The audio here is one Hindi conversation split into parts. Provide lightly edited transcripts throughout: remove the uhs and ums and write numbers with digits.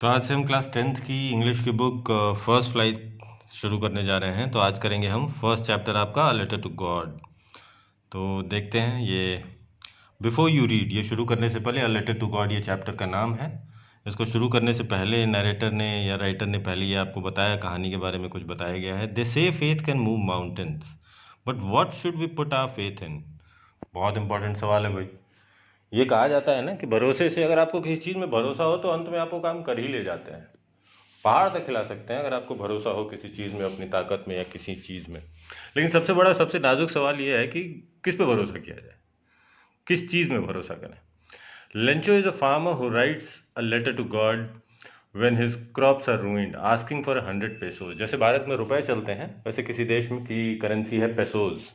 तो आज से हम क्लास 10th की इंग्लिश की बुक फर्स्ट फ्लाइट शुरू करने जा रहे हैं। तो आज करेंगे हम फर्स्ट चैप्टर आपका लेटर टू गॉड। तो देखते हैं ये बिफोर यू रीड, ये शुरू करने से पहले लेटर टू गॉड ये चैप्टर का नाम है। इसको शुरू करने से पहले नरेटर ने या राइटर ने पहले ये आपको बताया, कहानी के बारे में कुछ बताया गया है। They say faith can move mountains but what should we put our faith in. बहुत इंपॉर्टेंट सवाल है भाई। ये कहा जाता है ना कि भरोसे से, अगर आपको किसी चीज़ में भरोसा हो तो अंत में आप वो काम कर ही ले जाते हैं। पहाड़ तक हिला सकते हैं अगर आपको भरोसा हो किसी चीज़ में, अपनी ताकत में या किसी चीज़ में। लेकिन सबसे बड़ा, सबसे नाजुक सवाल ये है कि किस पे भरोसा किया जाए, किस चीज़ में भरोसा करें। Lencho is a farmer who writes a letter to God when his crops are ruined asking for 100 pesos. जैसे भारत में रुपए चलते हैं, वैसे किसी देश में की करेंसी है पेसोज।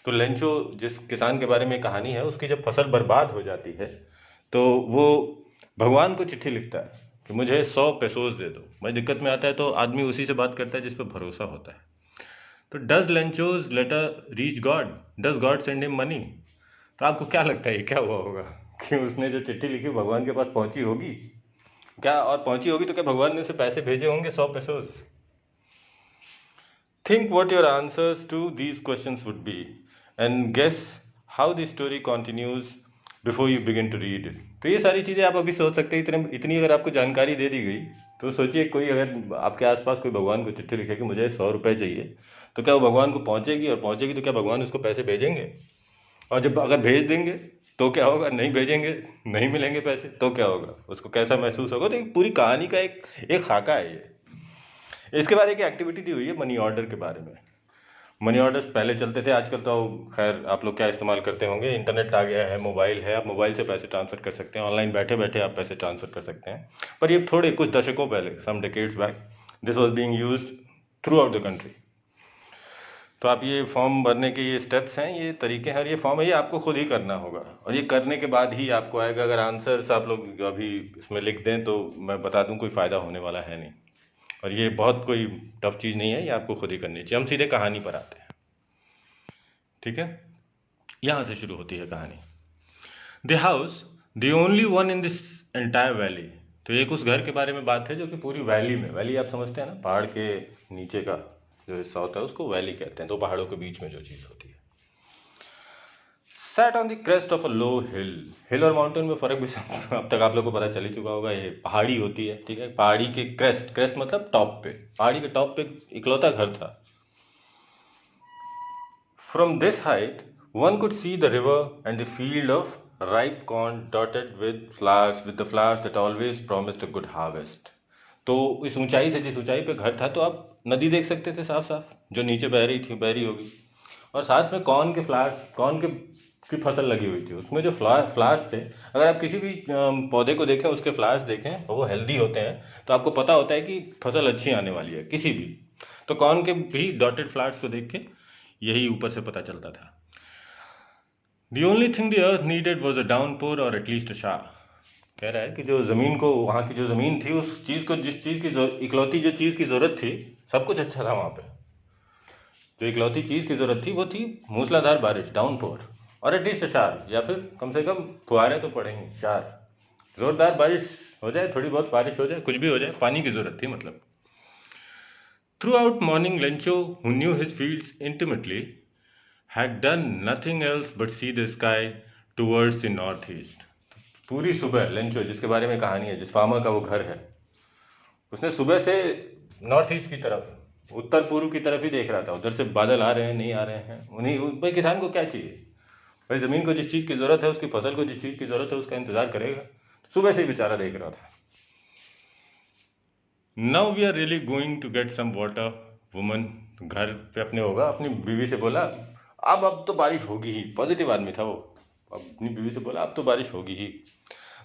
तो लेंचो जिस किसान के बारे में कहानी है, उसकी जब फसल बर्बाद हो जाती है तो वो भगवान को चिट्ठी लिखता है कि मुझे 100 पेसोज दे दो। मैं दिक्कत में आता है तो आदमी उसी से बात करता है जिस पर भरोसा होता है। तो does Lencho's letter reach God, does God send him money. तो आपको क्या लगता है ये क्या हुआ होगा कि उसने जो चिट्ठी लिखी भगवान के पास पहुंची होगी क्या? और पहुंची होगी तो क्या भगवान ने उसे पैसे भेजे होंगे 100 पेसोज? Think what your answers to these questions would be and guess how the story continues before you begin to read it. तो ये सारी चीज़ें आप अभी सोच सकते हैं। इतनी अगर आपको जानकारी दे दी गई तो सोचिए, कोई अगर आपके आसपास कोई भगवान को चिट्ठी लिखे कि मुझे 100 रुपये चाहिए, तो क्या वो भगवान को पहुंचेगी? और पहुंचेगी तो क्या भगवान उसको पैसे भेजेंगे? और जब अगर भेज देंगे तो क्या होगा? नहीं भेजेंगे, नहीं मिलेंगे पैसे, तो क्या होगा? उसको कैसा महसूस होगा? तो एक पूरी कहानी का एक एक खाका है ये। इसके बाद एक एक्टिविटी दी हुई है मनी ऑर्डर के बारे में। मनी ऑर्डर्स पहले चलते थे, आजकल तो खैर आप लोग क्या इस्तेमाल करते होंगे, इंटरनेट आ गया है, मोबाइल है, आप मोबाइल से पैसे ट्रांसफ़र कर सकते हैं, ऑनलाइन बैठे बैठे आप पैसे ट्रांसफ़र कर सकते हैं। पर ये थोड़े कुछ दशकों पहले, some decades back, this was being used throughout the country. तो आप ये फॉर्म भरने के ये स्टेप्स हैं, ये तरीके हैं, और ये फॉर्म है ये आपको खुद ही करना होगा, और ये करने के बाद ही आपको आएगा। अगर आंसर्स आप लोग अभी इसमें लिख दें तो मैं बता दूं कोई फ़ायदा होने वाला है नहीं। और ये बहुत कोई टफ चीज़ नहीं है, ये आपको खुद ही करनी चाहिए। हम सीधे कहानी पर आते हैं, ठीक है? यहाँ से शुरू होती है कहानी। The house the only one in this entire valley. तो एक उस घर के बारे में बात है जो कि पूरी वैली में, वैली आप समझते हैं ना, पहाड़ के नीचे का जो हिस्सा होता है उसको वैली कहते हैं, दो पहाड़ों के बीच में जो चीज़ होती है। Set on the crest of a low hill. Hill और माउंटेन में फर्क भी अब तक आप लोग को पता चल ही चुका होगा। ये पहाड़ी होती है, ठीक है? पहाड़ी के क्रेस्ट, क्रेस्ट मतलब टॉप पे, पहाड़ी के टॉप पे इकलौता घर था। From this height, one could see the river and the field of ripe corn dotted with the flowers that always promised a good harvest. तो इस ऊंचाई से, जिस ऊंचाई पे घर था, तो आप नदी देख सकते थे साफ साफ, जो नीचे बह रही थी, बह रही होगी। और साथ में कॉर्न के फ्लावर्स, कॉर्न के की फसल लगी हुई थी। उसमें जो फ्लावर्स थे, अगर आप किसी भी पौधे को देखें, उसके फ्लावर्स देखें और वो हेल्दी होते हैं, तो आपको पता होता है कि फसल अच्छी आने वाली है किसी भी। तो कॉर्न के भी डॉटेड फ्लावर्स को देख के यही ऊपर से पता चलता था। The only thing the earth needed was a downpour or at least a shower. कह रहा है कि जो ज़मीन को, वहाँ की जो ज़मीन थी, उस चीज़ को, जिस चीज़ की इकलौती जो चीज़ की ज़रूरत थी, सब कुछ अच्छा था वहाँ पे। जो इकलौती चीज़ की ज़रूरत थी वो थी मूसलाधार बारिश, डाउनपोर, और एटलीस्ट शार, या फिर कम से कम फुहारे तो पड़े ही, शार, ज़ोरदार बारिश हो जाए, थोड़ी बहुत बारिश हो जाए, कुछ भी हो जाए, पानी की ज़रूरत थी मतलब। Throughout morning, Lencho, who knew his fields intimately, had done nothing else but see the sky towards the northeast. पूरी सुबह लेंचो, जिसके बारे में कहानी है, जिस फार्मर का वो घर है, उसने सुबह से नॉर्थ ईस्ट की तरफ, उत्तर पूर्व की तरफ ही देख रहा था। उधर से बादल आ रहे हैं, नहीं आ रहे हैं, उन्हीं भाई किसान को क्या चाहिए भाई? ज़मीन को जिस चीज़ की ज़रूरत है, उसकी फसल को जिस चीज़ की ज़रूरत है, उसका इंतज़ार करेगा। सुबह से ही बेचारा देख रहा था। Now we are really going to get some water. Woman घर पे अपने होगा, अपनी बीवी से बोला, अब तो बारिश होगी ही। पॉजिटिव आदमी था वो। अपनी बीवी से बोला अब तो बारिश होगी ही।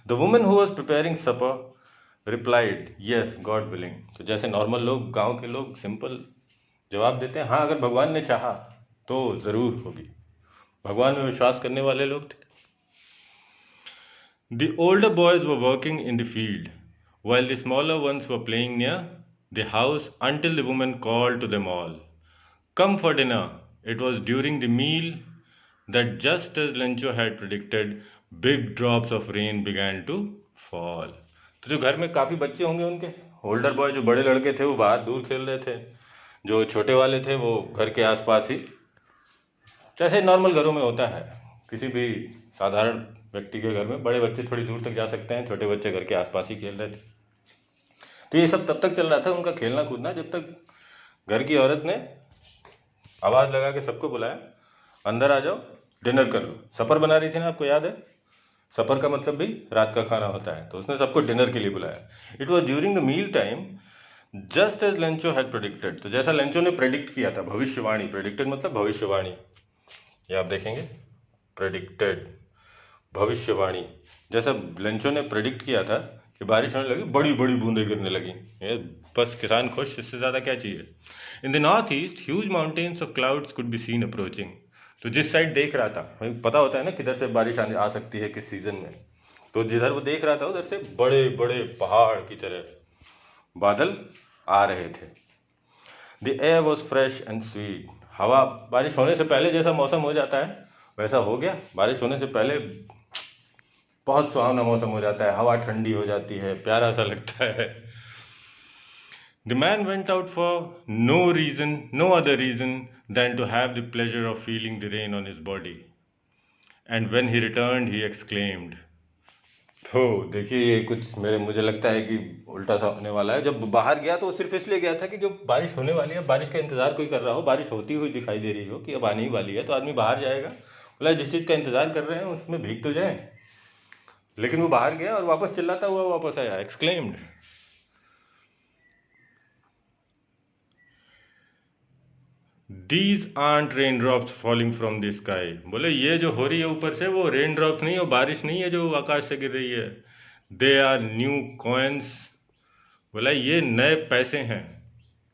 The woman who was preparing supper replied yes God willing. तो जैसे नॉर्मल लोग, गांव के लोग सिंपल जवाब देते हैं, हाँ अगर भगवान ने चाहा तो ज़रूर होगी। भगवान में विश्वास करने वाले लोग थे। The older boys were working in the field, while the smaller ones were playing near the house until the woman called to them all, come for dinner. It was during the meal that, just as Lencho had predicted, big drops of rain began to fall. तो जो घर में काफ़ी बच्चे होंगे उनके, ओल्डर बॉय जो बड़े लड़के थे वो बाहर दूर खेल रहे थे, जो छोटे वाले थे वो घर के आसपास ही, जैसे नॉर्मल घरों में होता है, किसी भी साधारण व्यक्ति के घर में बड़े बच्चे थोड़ी दूर तक जा सकते हैं, छोटे बच्चे घर के आसपास ही खेल रहे थे। तो ये सब तब तक चल रहा था उनका खेलना कूदना, जब तक घर की औरत ने आवाज़ लगा के सबको बुलाया, अंदर आ जाओ, डिनर कर लो। सफ़र बना रही थी ना, आपको याद है? सफ़र का मतलब भी रात का खाना होता है, तो उसने सबको डिनर के लिए बुलाया। It was during the meal time just as Lencho had predicted, तो जैसा लेंचो ने प्रेडिक्ट किया था, भविष्यवाणी, प्रेडिक्टेड मतलब भविष्यवाणी, ये आप देखेंगे, प्रेडिक्टेड भविष्यवाणी, जैसा लेंचो ने प्रेडिक्ट किया था कि बारिश होने लगी, बड़ी बड़ी बूंदें गिरने लगी। ये बस किसान खुश, इससे ज़्यादा क्या चाहिए। In the north east huge mountains of clouds could be seen approaching, तो जिस साइड देख रहा था, हमें पता होता है ना किधर से बारिश आ सकती है किस सीजन में, तो जिधर वो देख रहा था उधर से बड़े बड़े पहाड़ की तरह बादल आ रहे थे। The air was fresh and sweet, हवा बारिश होने से पहले जैसा मौसम हो जाता है वैसा हो गया। बारिश होने से पहले बहुत सुहावना मौसम हो जाता है, हवा ठंडी हो जाती है, प्यारा सा लगता है। The man went out for no other reason than to have the pleasure of feeling the rain on his body. And when he returned, he exclaimed. तो देखिए ये कुछ मुझे लगता है कि उल्टा सा होने वाला है। जब बाहर गया तो वो सिर्फ इसलिए गया था कि जो बारिश होने वाली है, बारिश का इंतजार कोई कर रहा हो, बारिश होती हुई दिखाई दे रही हो कि अब आने ही वाली है, तो आदमी बाहर जाएगा, बोला जिस चीज़ का इंतजार कर रहे हैं उसमें भीग तो जाए। लेकिन वो बाहर गया और वापस चिल्लाता हुआ वापस आया, exclaimed. These art rain drops falling from the sky, बोले ये जो हो रही है ऊपर से वो रेन ड्रॉप्स नहीं है, बारिश नहीं है जो आकाश से गिर रही है। दे आर न्यू कॉइन्स, बोला ये नए पैसे हैं,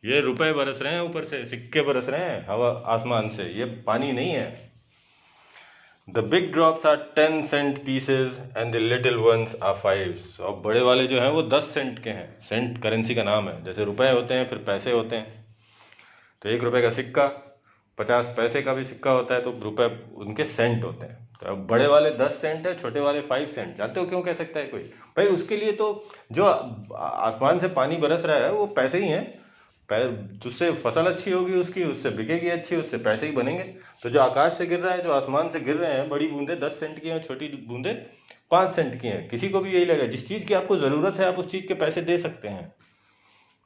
ये रुपए बरस रहे हैं ऊपर से, सिक्के बरस रहे हैं हवा आसमान से, ये पानी नहीं है। The big drops are 10 cent pieces and the little ones are 5, और बड़े वाले जो हैं वो 10 सेंट के हैं। सेंट करेंसी का नाम है, जैसे रुपए होते हैं फिर पैसे होते हैं, तो 1 रुपए का सिक्का, 50 पैसे का भी सिक्का होता है, तो रुपए उनके सेंट होते हैं। तो अब बड़े वाले 10 सेंट है, छोटे वाले 5 सेंट। जानते हो क्यों कह सकता है कोई? भाई उसके लिए तो जो आसमान से पानी बरस रहा है वो पैसे ही हैं, उससे फसल अच्छी होगी उसकी, उससे बिकेगी अच्छी, उससे पैसे ही बनेंगे। तो जो आकाश से गिर रहा है, जो आसमान से गिर रहे हैं, बड़ी बूंदे 10 सेंट की हैं, छोटी बूंदे 5 सेंट की हैं। किसी को भी यही लगेगा, जिस चीज़ की आपको ज़रूरत है आप उस चीज़ के पैसे दे सकते हैं,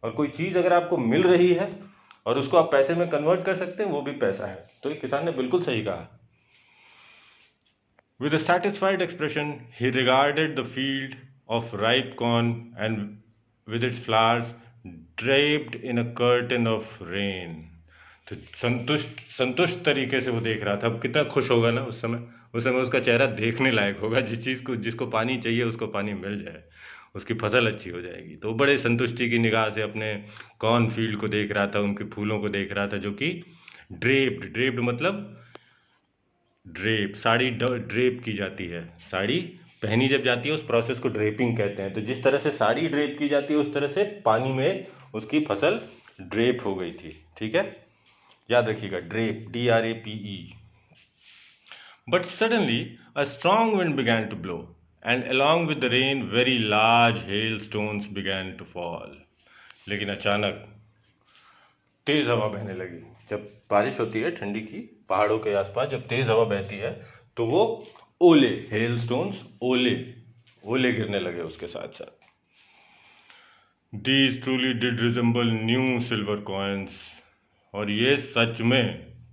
और कोई चीज़ अगर आपको मिल रही है और उसको आप पैसे में कन्वर्ट कर सकते हैं, वो भी पैसा है। तो ये किसान ने बिल्कुल सही कहा। With a satisfied expression, he regarded the field of ripe corn and with its flowers draped in a curtain of rain. तो संतुष्ट तरीके से वो देख रहा था। अब कितना खुश होगा ना उस समय उसका चेहरा देखने लायक होगा। जिसको पानी चाहिए उसको पानी मिल जाए, उसकी फसल अच्छी हो जाएगी। तो बड़े संतुष्टि की निगाह से अपने कॉर्न फील्ड को देख रहा था, उनके फूलों को देख रहा था, जो कि ड्रेप्ड मतलब ड्रेप, साड़ी ड्रेप की जाती है, साड़ी पहनी जब जाती है उस प्रोसेस को ड्रेपिंग कहते हैं। तो जिस तरह से साड़ी ड्रेप की जाती है उस तरह से पानी में उसकी फसल ड्रेप हो गई थी। ठीक है, याद रखिएगा, drape, DRAPE। But suddenly a strong wind began to blow and along with the rain very large hail stones began to fall. लेकिन अचानक तेज हवा बहने लगी। जब बारिश होती है ठंडी की, पहाड़ों के आसपास जब तेज हवा बहती है तो वो ओले, हेल स्टोन्स, ओले गिरने लगे उसके साथ साथ। These truly did resemble new silver coins, और ये सच में,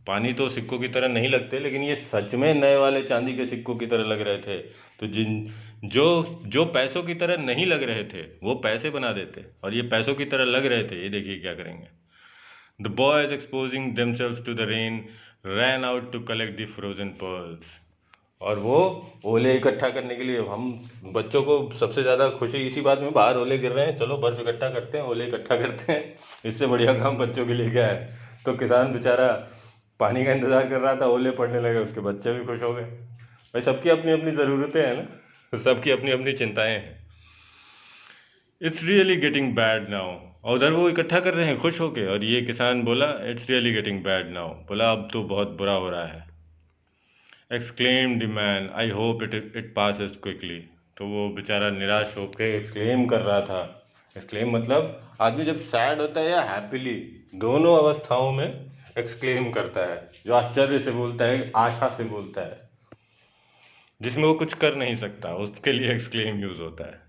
पानी तो सिक्कों की तरह नहीं लगते, लेकिन ये सच में नए वाले चांदी के सिक्कों की तरह लग रहे थे। तो जो पैसों की तरह नहीं लग रहे थे वो पैसे बना देते, और ये पैसों की तरह लग रहे थे, ये देखिए क्या करेंगे। The boys, exposing themselves to the rain, ran out to collect the frozen pearls. और वो ओले इकट्ठा करने के लिए, हम बच्चों को सबसे ज़्यादा खुशी इसी बात में, बाहर ओले गिर रहे हैं, चलो बर्फ इकट्ठा करते हैं, ओले इकट्ठा करते हैं। इससे बढ़िया काम बच्चों के लिए क्या है। तो किसान बेचारा पानी का इंतज़ार कर रहा था, ओले पड़ने लगे, उसके बच्चे भी खुश हो गए। भाई सबकी अपनी अपनी ज़रूरतें हैं ना, सबकी अपनी अपनी चिंताएं हैं। It's really getting bad now, और उधर वो इकट्ठा कर रहे हैं खुश होके, और ये किसान बोला it's really getting bad now, बोला अब तो बहुत बुरा हो रहा है। Exclaimed the man, I hope it passes quickly, तो वो बेचारा निराश होकर एक्सक्लेम कर रहा था। एक्सक्लेम मतलब आदमी जब सैड होता है या हैप्पीली, दोनों अवस्थाओं में एक्सक्लेम करता है। जो आश्चर्य से बोलता है, आशा से बोलता है, जिसमें वो कुछ कर नहीं सकता, उसके लिए एक्सक्लेम यूज होता है।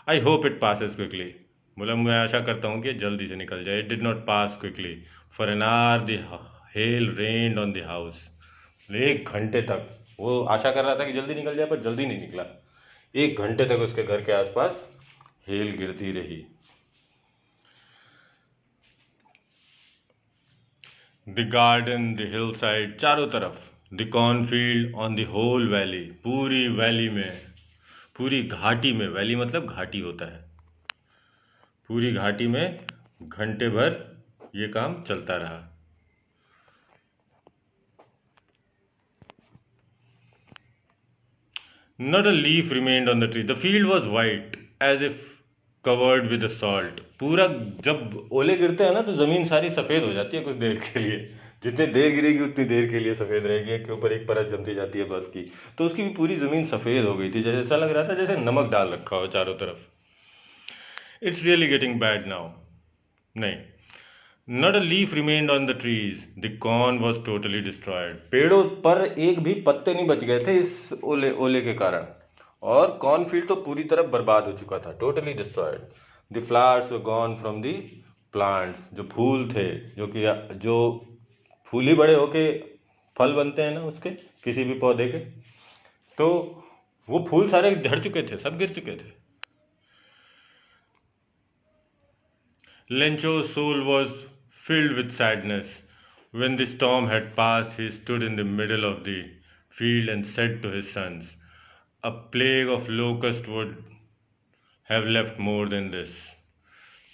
I hope it passes quickly, बोला मैं आशा करता हूँ कि जल्दी से निकल जाए। It did not pass quickly for an hour the hell rained on the house. 1 घंटे तक वो आशा कर रहा था कि जल्दी निकल जाए, पर जल्दी नहीं निकला। 1 घंटे तक उसके घर के आसपास हेल गिरती रही। The garden, the hill side, चारों तरफ, the cornfield, on the whole valley, पूरी वैली में, पूरी घाटी में, वैली मतलब घाटी होता है, पूरी घाटी में घंटे भर ये काम चलता रहा। Not a leaf remained on the tree. The field was white, as if covered with a salt. पूरा जब ओले गिरते हैं ना तो जमीन सारी सफेद हो जाती है कुछ देर के लिए। जितनी देर गिरेगी उतनी देर के लिए सफेद रहेगी, एक के ऊपर एक परत जमती जाती है बर्फ की। तो उसकी भी पूरी जमीन सफेद हो गई थी, जैसे ऐसा लग रहा था जैसे नमक डाल रखा हो चारों तरफ। It's really getting bad now. नहीं, not a leaf remained on the trees, the corn was totally destroyed. पेड़ों पर एक भी पत्ते नहीं बच गए थे इस ओले ओले के कारण, और कॉर्नफील्ड तो पूरी तरह बर्बाद हो चुका था, totally destroyed. The flowers were gone from the plants, जो फूल थे, जो फूल ही बड़े होके फल बनते हैं ना उसके, किसी भी पौधे के, तो वो फूल सारे झड़ चुके थे, सब गिर चुके थे। Lencho's soul was filled with sadness. When the storm had passed, he stood in the middle of the field and said to his sons, a plague of locusts would have left more than this.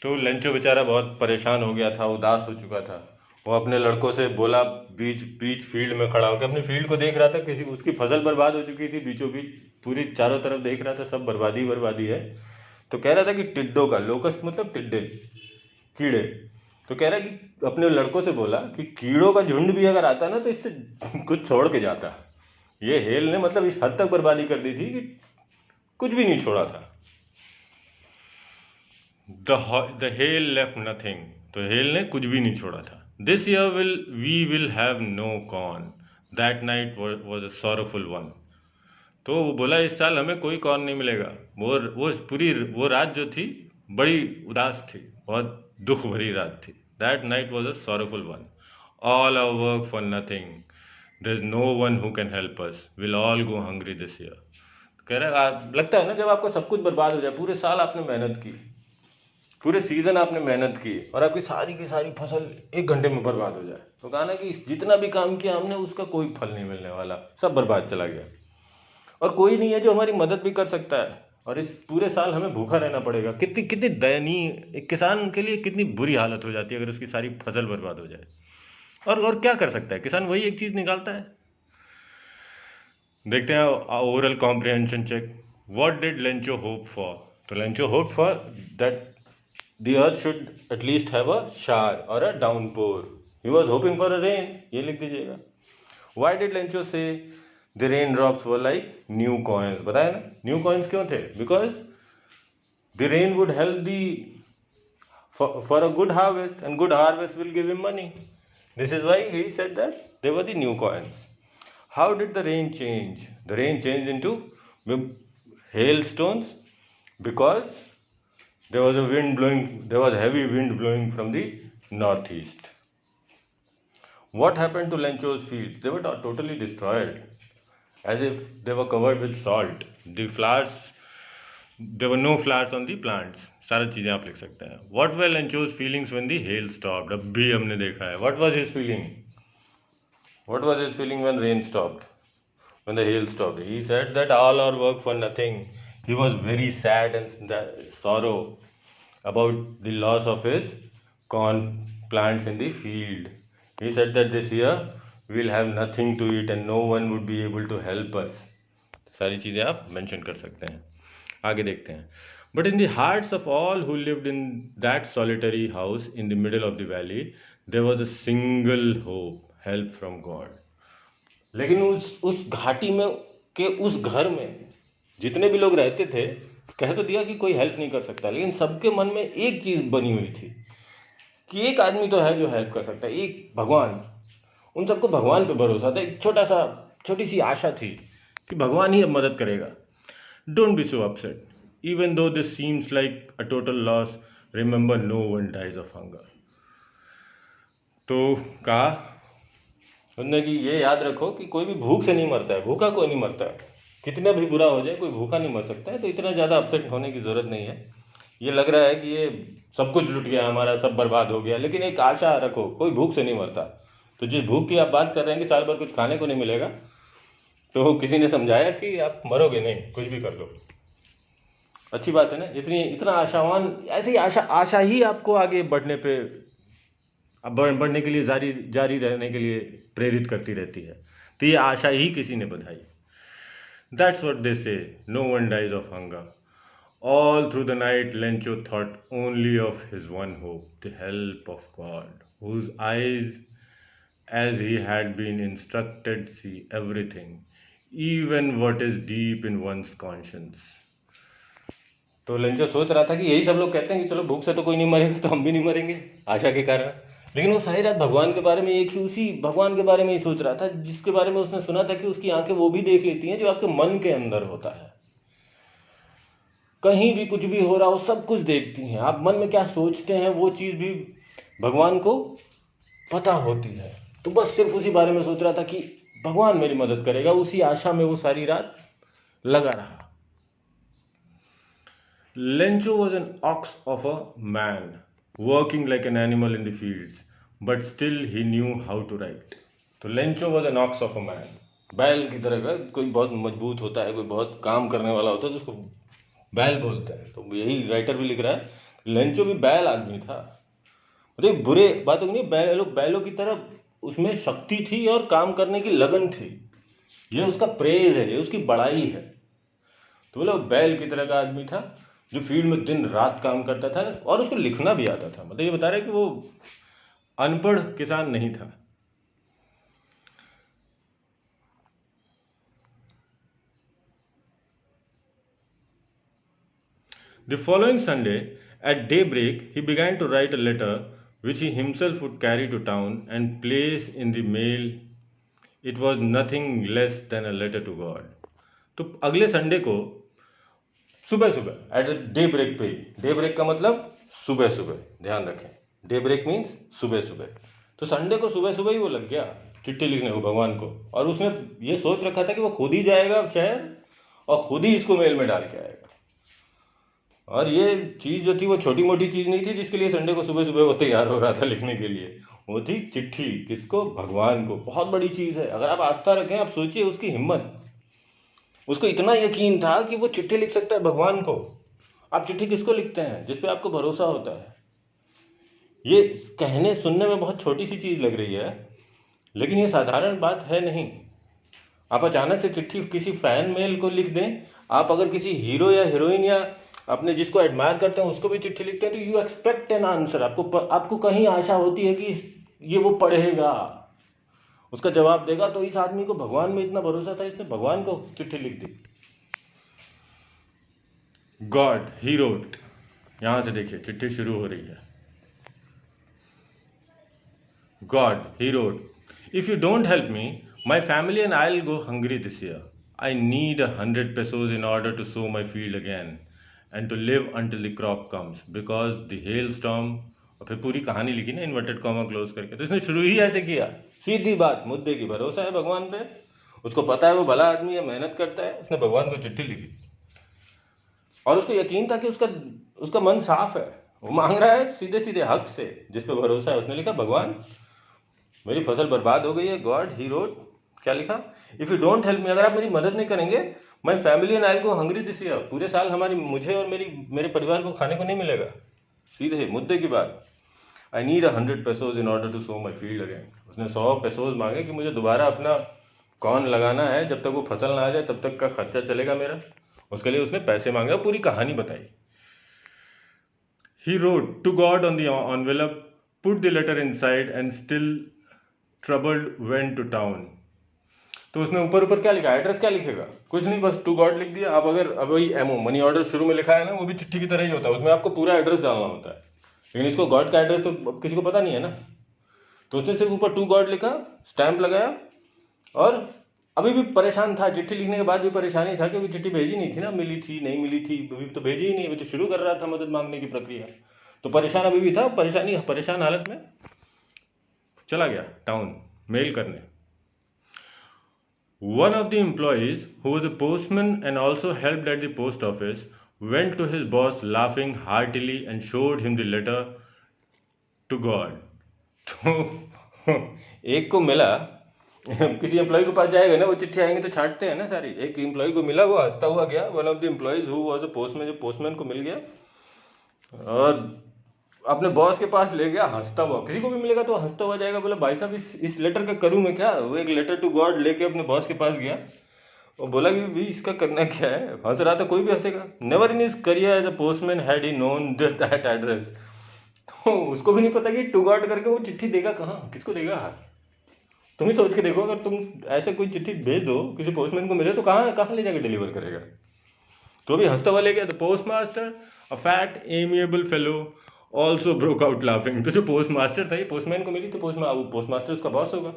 तो लेंचो बेचारा बहुत परेशान हो गया था, उदास हो चुका था। वो अपने लड़कों से बोला, बीच बीच फील्ड में खड़ा होकर अपने फील्ड को देख रहा था, किसी उसकी फसल बर्बाद हो चुकी थी, बीचों बीच पूरी चारों तरफ देख रहा था, सब बर्बादी बर्बादी है। तो कह रहा था कि टिड्डों का, लोकस्ट मतलब टिड्डे, कीड़े। तो कह रहा है कि अपने लड़कों से बोला कि कीड़ों का झुंड भी अगर आता ना तो इससे कुछ छोड़ के जाता। ये हेल ने मतलब इस हद तक बर्बादी कर दी थी कि कुछ भी नहीं छोड़ा था। द हेल लेफ्ट नथिंग, तो हेल ने कुछ भी नहीं छोड़ा था। This year we will have no corn, that night was a sorrowful one. तो वो बोला इस साल हमें कोई कॉर्न नहीं मिलेगा। वो पूरी वो रात जो थी बड़ी उदास थी, बहुत दुख भरी रात थी। That night was a sorrowful one, all our work for nothing, there is no one who can help us, will all go hungry this year. कह रहा है लगता है ना जब आपको सब कुछ बर्बाद हो जाए, पूरे साल आपने मेहनत की, पूरे सीजन आपने मेहनत की, और आपकी सारी की सारी फसल 1 घंटे में बर्बाद हो जाए, तो कहा ना कि जितना भी काम किया हमने उसका कोई फल नहीं मिलने वाला, सब बर्बाद चला गया, और कोई नहीं है जो हमारी मदद भी कर सकता है, और इस पूरे साल हमें भूखा रहना पड़ेगा। कितनी कितनी दयनीय, एक किसान के लिए कितनी बुरी हालत हो जाती है अगर उसकी सारी फसल बर्बाद हो जाए। और क्या कर सकता है किसान, वही एक चीज निकालता है। देखते हैं oral comprehension check. What did Lencho hope for? तो Lencho hope for that the earth should at least have a shower or a downpour. He was hoping for a rain, ये लिख दीजिएगा। Why did Lencho say the rain drops were like new coins? बताया ना न्यू कॉइन्स क्यों थे? Because the rain would help the for a good harvest, and good harvest will give him money. This is why he said that they were the new coins. How did the rain change? The rain changed into hailstones because there was a wind blowing, there was heavy wind blowing from the northeast. What happened to Lencho's fields? They were totally destroyed, as if they were covered with salt. The flowers, there were no flowers on the plants. सारी चीज़ें आप लिख सकते हैं। What were Lencho's feelings when the hail stopped? अब भी हमने देखा है। What was his feeling? What was his feeling when rain stopped? When the hail stopped? He said that all our work for nothing. He was very sad and sorrow about the loss of his corn plants in the field. He said that this year we'll have nothing to eat and no one would be able to help us. सारी चीज़ें आप मेंशन कर सकते हैं। आगे देखते हैं। But in the hearts of all who lived in that solitary house in the middle of the valley there was a single hope, help from God. लेकिन उस घाटी में के उस घर में जितने भी लोग रहते थे, कह तो दिया कि कोई हेल्प नहीं कर सकता, लेकिन सबके मन में एक चीज़ बनी हुई थी कि एक आदमी तो है जो हेल्प कर सकता है, एक भगवान। उन सबको भगवान पे भरोसा था, एक छोटी सी आशा थी कि भगवान ही अब मदद करेगा। Don't be so upset, even though this seems like a total loss, remember no one dies of hunger. तो कहा उनने कि ये याद रखो कि कोई भी भूख से नहीं मरता है, भूखा कोई नहीं मरता है। कितना भी बुरा हो जाए कोई भूखा नहीं मर सकता है, तो इतना ज़्यादा अपसेट होने की ज़रूरत नहीं है। ये लग रहा है कि ये सब कुछ लुट गया हमारा, सब बर्बाद हो गया, लेकिन एक आशा रखो, कोई भूख से नहीं मरता। तो जिस भूख की आप बात कर रहे हैं कि साल भर कुछ खाने को नहीं मिलेगा, तो किसी ने समझाया कि आप मरोगे नहीं, कुछ भी कर लो। अच्छी बात है ना, इतना आशावान, ऐसे ही आशा ही आपको आगे बढ़ने पे, अब बढ़ने के लिए, जारी जारी रहने के लिए प्रेरित करती रहती है। तो ये आशा ही किसी ने बधाई। That's what they say, no one dies of hunger. All through the night, Lencho thought only of his one hope, the help of God, whose eyes, as he had been instructed, see everything, even what is deep in one's conscience. तो लेंचो सोच रहा था कि यही सब लोग कहते हैं कि चलो भूख से तो कोई नहीं मरेगा, तो हम भी नहीं मरेंगे आशा के कारण। लेकिन वो सारी रात भगवान के बारे में, एक ही उसी भगवान के बारे में ही सोच रहा था, जिसके बारे में उसने सुना था कि उसकी आंखें वो भी देख लेती हैं जो आपके मन के अंदर होता है। कहीं भी कुछ भी हो रहा हो, सब कुछ देखती हैं। आप मन में क्या सोचते हैं वो चीज़ भी भगवान को पता होती है। तो बस सिर्फ उसी बारे में सोच रहा था कि भगवान मेरी मदद करेगा, उसी आशा में वो सारी रात लगा रहा। Lencho was an ox of a man, working like an animal in the fields, but still he knew how to write. तो Lencho was an ox of a man, बैल की तरह का। कोई बहुत मजबूत होता है, कोई बहुत काम करने वाला होता है, तो उसको बैल बोलते हैं। तो यही राइटर भी लिख रहा है, लेंचो भी बैल आदमी था। मतलब बुरे बातों की नहीं, बैलों की तरह उसमें शक्ति थी और काम करने की लगन थी। ये उसका प्रेज है, ये उसकी बड़ाई है। तो बोले बैल की तरह का आदमी था जो फील्ड में दिन रात काम करता था, और उसको लिखना भी आता था। मतलब ये बता रहे कि वो अनपढ़ किसान नहीं था। The following Sunday, at daybreak, he began to write a letter which he himself would carry to town and place in the mail. It was nothing less than a letter to God. तो अगले संडे को सुबह सुबह, एट डे ब्रेक पे ही, डे ब्रेक का मतलब सुबह सुबह, ध्यान रखें, डे ब्रेक मीन्स सुबह सुबह। तो संडे को सुबह सुबह ही वो लग गया चिट्ठी लिखने को भगवान को, और उसने ये सोच रखा था कि वो खुद ही जाएगा शहर और खुद ही इसको मेल में डाल के आएगा। और ये चीज़ जो थी वो छोटी मोटी चीज़ नहीं थी जिसके लिए संडे को सुबह सुबह वो तैयार हो रहा था लिखने के लिए। वो थी चिट्ठी, किसको? भगवान को। बहुत बड़ी चीज़ है। अगर आप आस्था रखें, आप सोचिए उसकी हिम्मत। उसको इतना यकीन था कि वो चिट्ठी लिख सकता है भगवान को। आप चिट्ठी किसको लिखते हैं? जिस पे आपको भरोसा होता है। ये कहने सुनने में बहुत छोटी सी चीज़ लग रही है, लेकिन ये साधारण बात है नहीं। आप अचानक से चिट्ठी किसी फैन मेल को लिख दें, आप अगर किसी हीरो या हीरोइन या अपने जिसको एडमायर करते हैं उसको भी चिट्ठी लिखते हैं, तो यू एक्सपेक्ट एन आंसर। आपको कहीं आशा होती है कि ये वो पढ़ेगा, उसका जवाब देगा। तो इस आदमी को भगवान में इतना भरोसा था, इसने भगवान को चिट्ठी लिख दी। गॉड ही रोट, यहां से देखिए चिट्ठी शुरू हो रही है। God he wrote, if you don't help me, my family and I'll go hungry this year. I need 100 pesos in order to sow my field again and to live until the crop comes because the hailstorm। और फिर पूरी कहानी लिखी ना इन्वर्टेड कॉमा क्लोज करके। तो इसने शुरू ही ऐसे किया, सीधी बात, मुद्दे की। भरोसा है भगवान पे, उसको पता है वो भला आदमी है, मेहनत करता है। उसने भगवान को चिट्ठी लिखी और उसको यकीन था कि उसका मन साफ है। वो मांग रहा है सीधे सीधे हक से, जिस पे भरोसा है। उसने लिखा, भगवान मेरी फसल बर्बाद हो गई है। गॉड ही रोट, क्या लिखा? If you don't help me, अगर आप मेरी मदद नहीं करेंगे, my family and I go hungry this year, पूरे साल मुझे और मेरे परिवार को खाने को नहीं मिलेगा। सीधे मुद्दे की बात। I need 100 pesos in order to sow my field again. उसने 100 pesos मांगे कि मुझे दोबारा अपना कॉर्न लगाना है, जब तक वो फसल ना आ जाए तब तक का खर्चा चलेगा मेरा। उसके लिए उसने पैसे मांगे और पूरी कहानी बताई। He wrote to God on the envelope, put the letter inside and still troubled went to town। तो उसने ऊपर ऊपर क्या लिखा, एड्रेस क्या लिखेगा, कुछ नहीं, बस टू गॉड लिख दिया। आप अगर अब वही एमओ मनी ऑर्डर शुरू में लिखा है ना, वो भी चिट्ठी की तरह ही होता है, उसमें आपको पूरा एड्रेस डालना होता है, लेकिन इसको गॉड का एड्रेस तो अब किसी को पता नहीं है ना, तो उसने सिर्फ ऊपर टू गॉड लिखा, स्टैंप लगाया, और अभी भी परेशान था, चिट्ठी लिखने के बाद भी परेशानी था, क्योंकि चिट्ठी भेजी नहीं थी ना, मिली थी नहीं मिली थी, अभी तो भेजी ही नहीं, अभी तो शुरू कर रहा था मदद मांगने की प्रक्रिया, तो परेशान अभी भी था, परेशान हालत में चला गया टाउन मेल करने। One of the employees, who was a postman and also helped at the post office, went to his boss laughing heartily and showed him the letter to God. तो एक को मिला, किसी एम्प्लॉय के पास जाएगा ना, वो चिट्ठी आएंगे तो छांटते हैं ना सारी, एक एम्प्लॉय को मिला, वो हंसता हुआ गया, one of the employees who was a postman, जो पोस्टमैन को मिल गया और अपने बॉस के पास ले गया हंसता हुआ। किसी को भी मिलेगा तो हंसता हुआ जाएगा, बोला भाई साहब इस लेटर का करूँ मैं क्या। वो एक लेटर टू गॉड लेके अपने बॉस के पास गया और बोला कि भाई इसका करना क्या है, हंस रहा था, कोई भी हंसेगा। Never in his career as a postman had he known that address. तो उसको भी नहीं पता कि टू गॉड करके वो चिट्ठी देगा कहाँ, किसको देगा। तुम ही सोच के देखो, अगर तुम ऐसे कोई चिट्ठी भेज दो किसी पोस्टमैन को मिले तो कहाँ कहाँ ले जाके डिलीवर करेगा। तो भी हंसता हुआ ले गया। The post master, a fat amiable fellow, also broke out laughing. तो जो पोस्ट मास्टर था, ये पोस्टमैन को मिली, तो पोस्ट मास्टर उसका बॉस होगा,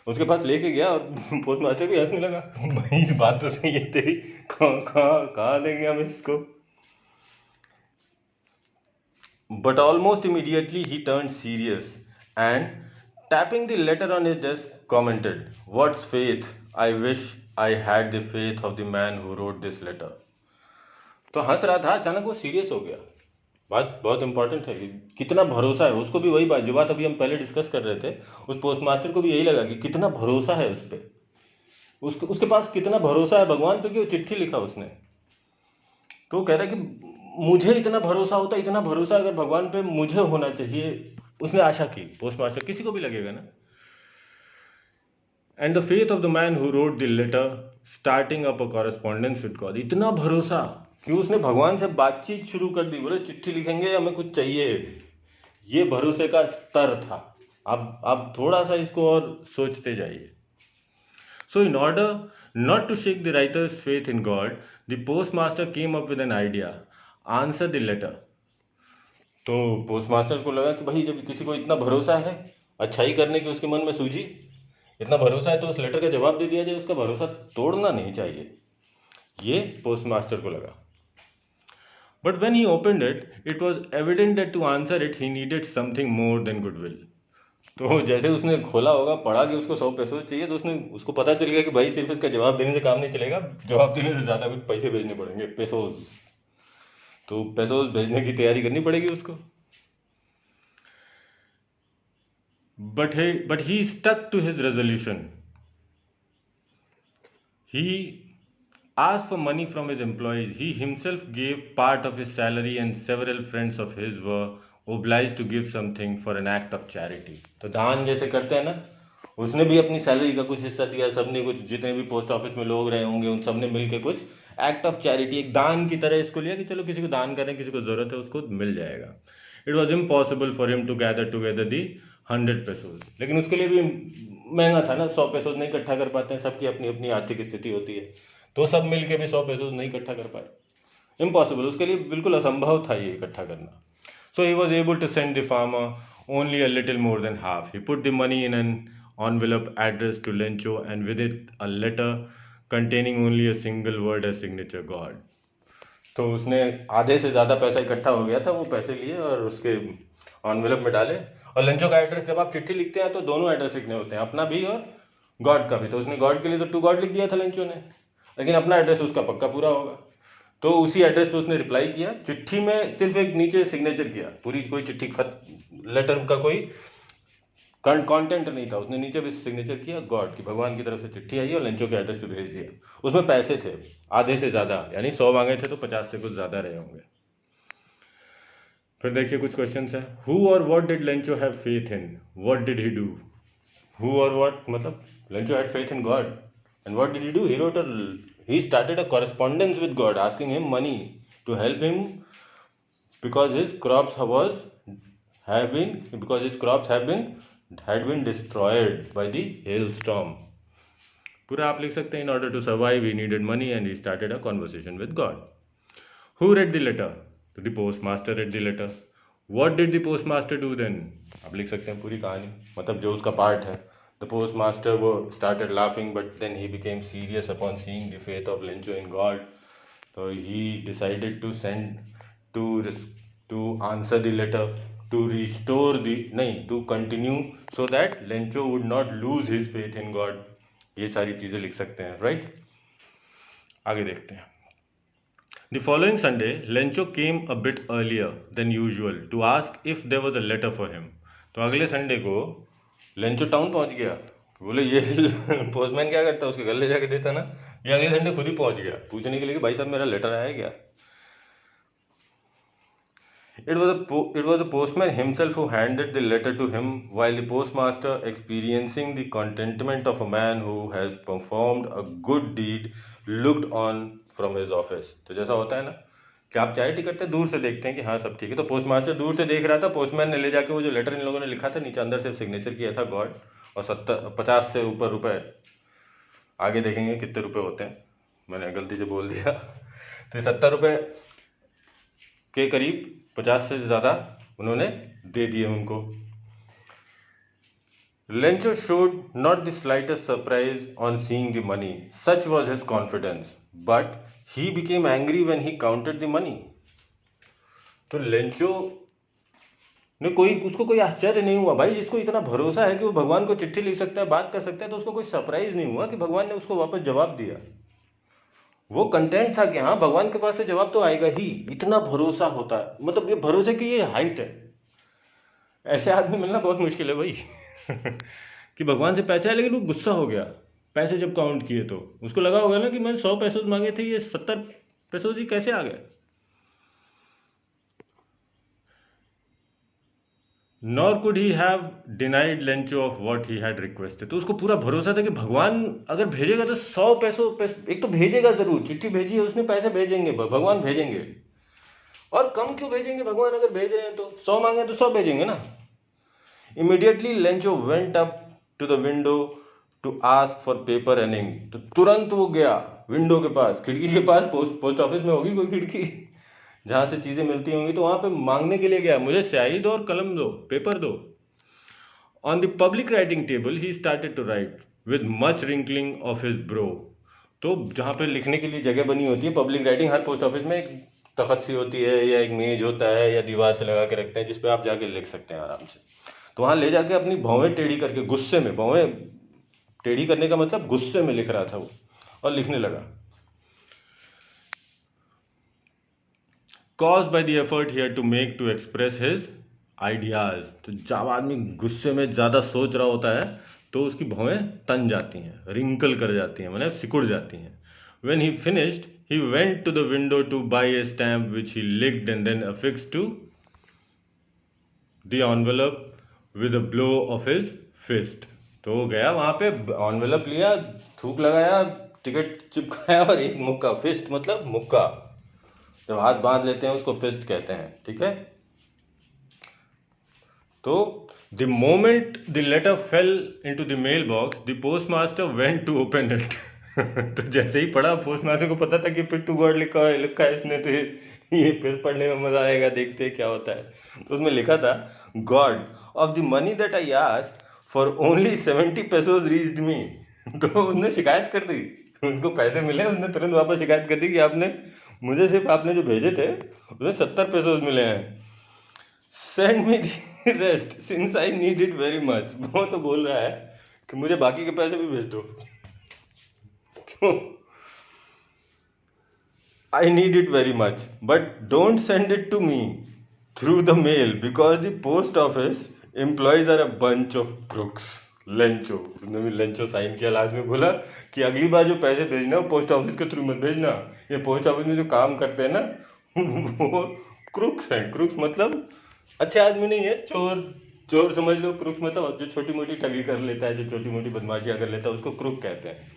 उसके पास लेके गया और पोस्ट मास्टर भी हंसने लगा। भाई इस बात तो सही है तेरी, कहाँ देंगे हम इसको। But almost immediately he turn serious and tapping the letter on his desk commented, what's faith, I wish I had the faith of the man who wrote this letter. तो हंस रहा था, अचानक वो सीरियस हो गया। बात बहुत इंपॉर्टेंट है कि कितना भरोसा है उसको भी, वही बात जो बात अभी हम पहले डिस्कस कर रहे थे, उस पोस्ट मास्टर को भी यही लगा कि कितना भरोसा है उस पर, उसके पास कितना भरोसा है भगवान पे कि वो चिट्ठी लिखा उसने। तो कह रहा है कि मुझे इतना भरोसा होता, इतना भरोसा अगर भगवान पे मुझे होना चाहिए, उसने आशा की। पोस्ट मास्टर किसी को भी लगेगा ना। And the faith of the man who wrote the letter starting up a correspondence with God. इतना भरोसा कि उसने भगवान से बातचीत शुरू कर दी, बोले चिट्ठी लिखेंगे, हमें कुछ चाहिए। ये भरोसे का स्तर था। अब थोड़ा सा इसको और सोचते जाइए। So in order not to shake the writer's faith in God, the post master came up with an idea, answer the letter. तो पोस्ट मास्टर को लगा कि भाई जब किसी को इतना भरोसा है अच्छाई करने की, उसके मन में सूझी, इतना भरोसा है तो उस लेटर का जवाब दे दिया जाए, उसका भरोसा तोड़ना नहीं चाहिए, ये पोस्ट मास्टर को लगा। But when he opened it, it was evident that to answer it he needed something more than goodwill. तो जैसे उसने खोला होगा, पढ़ा कि उसको 100 पैसे चाहिए, तो उसको पता चल गया कि भाई सिर्फ इसका जवाब देने से काम नहीं चलेगा, जवाब देने से ज़्यादा कुछ पैसे भेजने पड़ेंगे, पेसोज। तो पेसोज भेजने की तैयारी करनी पड़ेगी उसको। But he stuck to his resolution. He asked for money from his employees. He himself gave part of his salary, and several friends of his were obliged to give something for an act of charity. तो दान जैसे करते हैं ना, उसने भी अपनी सैलरी का कुछ हिस्सा दिया, सबने कुछ, जितने भी पोस्ट ऑफिस में लोग रहे होंगे उन सबने मिलकर कुछ एक्ट ऑफ चैरिटी, एक दान की तरह इसको लिया कि चलो किसी को दान करें, किसी को ज़रूरत है उसको मिल जाएगा। It was impossible for him to gather together the 100 pesos. लेकिन उसके लिए भी महंगा था ना, 100 पेसोज नहीं इकट्ठा कर पाते हैं, सबकी अपनी अपनी आर्थिक स्थिति होती है, तो सब मिल के भी 100 पेसोज नहीं इकट्ठा कर पाए, इम्पॉसिबल, उसके लिए बिल्कुल असंभव था ये इकट्ठा करना। So he was able to send the farmer only a little more than half. He put the money in an envelope addressed to Lencho and with it a letter containing only a single word as signature God. तो उसने आधे से ज़्यादा पैसा इकट्ठा हो गया था, वो पैसे लिए और उसके एनवेलप में डाले। और लेंचो का एड्रेस, जब आप चिट्ठी लिखते हैं तो दोनों एड्रेस लिखने होते हैं, अपना भी और गॉड का भी। तो उसने गॉड के लिए तो टू गॉड लिख दिया था लेंचो ने, लेकिन अपना एड्रेस उसका पक्का पूरा होगा, तो उसी एड्रेस पे उसने रिप्लाई किया। चिट्ठी में सिर्फ एक नीचे सिग्नेचर किया, पूरी कोई चिट्ठी खत लेटर का कोई कंटेंट नहीं था, उसने नीचे भी सिग्नेचर किया गॉड की, भगवान की तरफ से चिट्ठी आई और लेंचो के एड्रेस पे भेज दिया। उसमें पैसे थे आधे से ज़्यादा, यानी 100 मांगे थे तो 50 से कुछ ज़्यादा रहे होंगे। फिर देखिए कुछ क्वेश्चंस है। हु और what did Lencho have faith in, what did he do. Who और व्हाट मतलब Lencho had faith in God and what did he do, he started a correspondence with God asking him money to help him because his crops had been destroyed by the hailstorm. पूरा आप लिख सकते हैं, in order to survive he needed money and he started a conversation with God. Who read the letter? तो the post master read the letter. What did the post master do then? आप लिख सकते हैं पूरी कहानी, मतलब जो उसका पार्ट है। द पोस्ट मास्टर वो started laughing but then he became serious upon seeing the faith of Lencho in God. So he decided to send to answer the letter, to restore the नहीं to continue so that Lencho would not lose his faith in God। ये सारी चीज़ें लिख सकते हैं, राइट। आगे देखते हैं। The following Sunday, Lencho came a bit earlier than usual to ask if there was a letter for him। तो अगले संडे को लेंचो टाउन पहुंच गया। बोले ये पोस्टमैन क्या करता है, उसके घर ले जाके देता ना। ये अगले संडे खुद ही पहुंच गया पूछने के लिए कि भाई साहब मेरा लेटर आया क्या। It was the postman himself who handed the letter to him, while the postmaster, experiencing the contentment of a man who has performed a good deed, looked on from his office। तो जैसा होता है ना कि आप चाय टिकट दूर से देखते हैं कि हाँ सब ठीक है, तो पोस्टमास्टर दूर से देख रहा था। पोस्टमैन ने ले जाके वो जो लेटर इन लोगों ने लिखा था नीचे अंदर से सिग्नेचर किया था गॉड, और 50 से ऊपर रुपए, आगे देखेंगे कितने रुपए होते हैं, मैंने गलती से बोल दिया। तो ये 70 रुपये के करीब, 50 से ज़्यादा उन्होंने दे दिए उनको। Lencho showed not the slightest surprise on seeing the money, such was his confidence, but he became angry when he counted the money। तो लेंचो ने उसको कोई आश्चर्य नहीं हुआ भाई, जिसको इतना भरोसा है कि वो भगवान को चिट्ठी लिख सकता है, बात कर सकता है, तो उसको कोई सरप्राइज नहीं हुआ कि भगवान ने उसको वापस जवाब दिया। वो कंटेंट था कि हाँ भगवान के पास से जवाब तो आएगा ही, इतना भरोसा होता है, मतलब ये भरोसे की ये हाइट है। ऐसे आदमी मिलना बहुत मुश्किल है भाई कि भगवान से पैसे आए लेकिन वो गुस्सा हो गया पैसे जब काउंट किए, तो उसको लगा होगा ना कि मैंने 100 पैसे मांगे थे, ये 70 पैसे ही कैसे आ गए। Nor could he have denied Lencho of what he had requested. तो उसको पूरा भरोसा था कि भगवान अगर भेजेगा तो 100 पैसों एक तो भेजेगा जरूर, चिट्ठी भेजी है उसने, पैसे भेजेंगे, भगवान भेजेंगे। और कम क्यों भेजेंगे, भगवान अगर भेज रहे हैं तो 100 मांगे तो 100 भेजेंगे ना। Immediately Lencho went up to the window to ask for paper and ink। तो तुरंत वो गया विंडो के पास, खिड़की के पास, पोस्ट ऑफिस में होगी कोई खिड़की जहाँ से चीज़ें मिलती होंगी, तो वहाँ पे मांगने के लिए गया, मुझे स्याही दो और कलम दो, पेपर दो। On the public writing table he started to write with much wrinkling of his brow. तो जहाँ पे लिखने के लिए जगह बनी होती है, पब्लिक राइटिंग, हर पोस्ट ऑफिस में एक तख्त सी होती है या एक मेज होता है या दीवार से लगा के रखते हैं जिस पे आप जाके लिख सकते हैं आराम से। तो वहाँ ले जाके अपनी भौवें टेढ़ी करके, गुस्से में, भौवें टेढ़ी करने का मतलब गुस्से में लिख रहा था वो, और लिखने लगा। Caused by the effort he had to make to express his ideas। तो जब आदमी गुस्से में ज़्यादा सोच रहा होता है तो उसकी भौवें तन जाती हैं, रिंकल कर जाती हैं, मतलब सिकुड़ जाती हैं। When he finished, he went to the window to buy a stamp which he licked and then affixed to the envelope with a blow of his fist। तो गया वहाँ पे, एनवेलप लिया, थूक लगाया, टिकट चिपकाया और एक मुक्का, फिस्ट मतलब मुक्का, जब हाथ बांध लेते हैं उसको फिस्ट कहते हैं, ठीक है। तो the moment the letter fell into the mail box the postmaster went to open it. तो जैसे ही पढ़ा, पोस्टमास्टर को पता था कि पिट टू गॉड लिखा है इसने, तो ये फिर पढ़ने में मजा आएगा, देखते हैं क्या होता है। तो उसमें लिखा था, God of the money that I asked for only 70 pesos reached me. तो उसने शिकायत कर दी, उसको पैसे मिले, उसने तुरंत वापस शिकायत कर दी कि आपने मुझे सिर्फ आपने जो भेजे थे उसमें 70 pesos मिले हैं। Send me the rest since I need it very much. वो तो बोल रहा है कि मुझे बाकी के पैसे भी भेज दो, क्यों, I need it very much, but don't send it to me through the mail because the post office employees are a bunch of crooks. Lencho, उसने भी लेंचो साइन किया, लास्ट में बोला कि अगली बार जो पैसे भेजना पोस्ट ऑफिस के थ्रू मत भेजना, ये पोस्ट ऑफिस में जो काम करते हैं ना वो क्रुक्स हैं। क्रुक्स मतलब अच्छे आदमी नहीं है, चोर समझ लो। क्रुक्स मतलब जो छोटी मोटी ठगी कर लेता है, जो छोटी मोटी बदमाशियाँ कर लेता है, उसको क्रुक कहते हैं।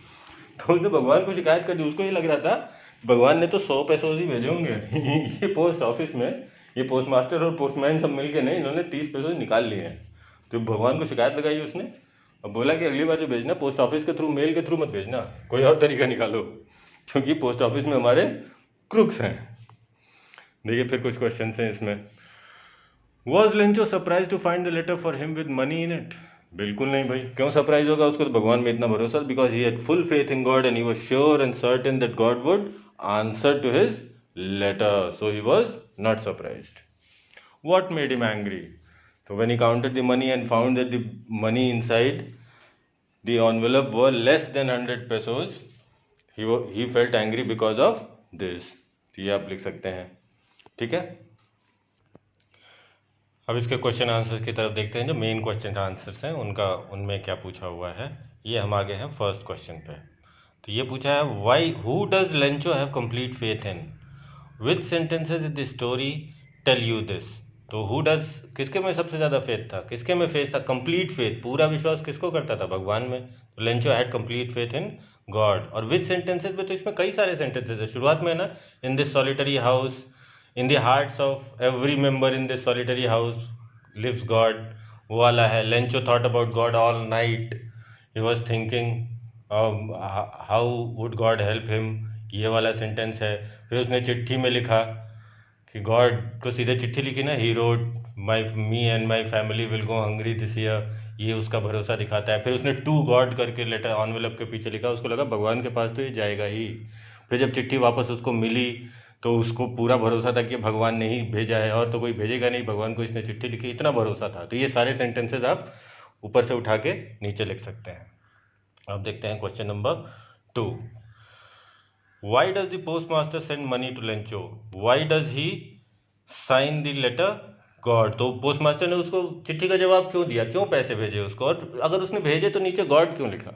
तो उसने भगवान को शिकायत कर दी। उसको ये लग रहा था भगवान ने तो 100 पैसे ही भेजे होंगे ये पोस्ट ऑफिस में, ये पोस्ट मास्टर और पोस्टमैन सब मिल के नहीं, इन्होंने 30 पैसे निकाल लिए हैं। तो भगवान को शिकायत लगाई उसने, अब बोला कि अगली बार जो भेजना पोस्ट ऑफिस के थ्रू, मेल के थ्रू मत भेजना, कोई और तरीका निकालो, क्योंकि पोस्ट ऑफिस में हमारे क्रुक्स हैं। देखिए फिर कुछ क्वेश्चन हैं इसमें। Was Lencho surprise to find the letter for him with money in it? बिल्कुल नहीं भाई, क्यों सरप्राइज होगा, उसको तो भगवान में इतना भरोसा, because he had full faith in God and he was sure and certain that God would answer to his letter, so he was not surprised. What made him angry? तो when he counted the money and found that the money inside the envelope were less than 100 pesos, he felt angry because of this। तो ये आप लिख सकते हैं, ठीक है। अब इसके क्वेश्चन आंसर की तरफ देखते हैं, जो मेन क्वेश्चन आंसर्स हैं उनका, उनमें क्या पूछा हुआ है। ये हम आगे हैं फर्स्ट क्वेश्चन पे। तो ये पूछा है, why who does Lencho have complete faith in, which sentences in the story tell you this? तो हु डज, किसके में सबसे ज़्यादा फेथ था, किसके में फेथ था, कंप्लीट फेथ, पूरा विश्वास किसको करता था, भगवान में। तो Lencho had complete faith in God. और विच सेंटेंसेज में, तो इसमें कई सारे सेंटेंसेज है। शुरुआत में ना, in this solitary house, in the hearts of every member in this solitary house lives God, वो वाला है। Lencho thought about God all night, he was thinking how would God help him, ये वाला सेंटेंस है। फिर उसने चिट्ठी में लिखा कि गॉड को सीधे चिट्ठी लिखी ना, he wrote my me and my family will go hungry this year, ये उसका भरोसा दिखाता है। फिर उसने टू गॉड करके लेटर एनवेलप के पीछे लिखा, उसको लगा भगवान के पास तो ये जाएगा ही। फिर जब चिट्ठी वापस उसको मिली तो उसको पूरा भरोसा था कि भगवान ने ही भेजा है, और तो कोई भेजेगा नहीं, भगवान को इसने चिट्ठी लिखी, इतना भरोसा था। तो ये सारे सेंटेंसेज आप ऊपर से उठा के नीचे लिख सकते हैं। अब देखते हैं question number 2। Why does the post master send money to Lencho, why does he sign the letter God? तो पोस्ट मास्टर ने उसको चिट्ठी का जवाब क्यों दिया, क्यों पैसे भेजे उसको, और अगर उसने भेजे तो नीचे गॉड क्यों लिखा?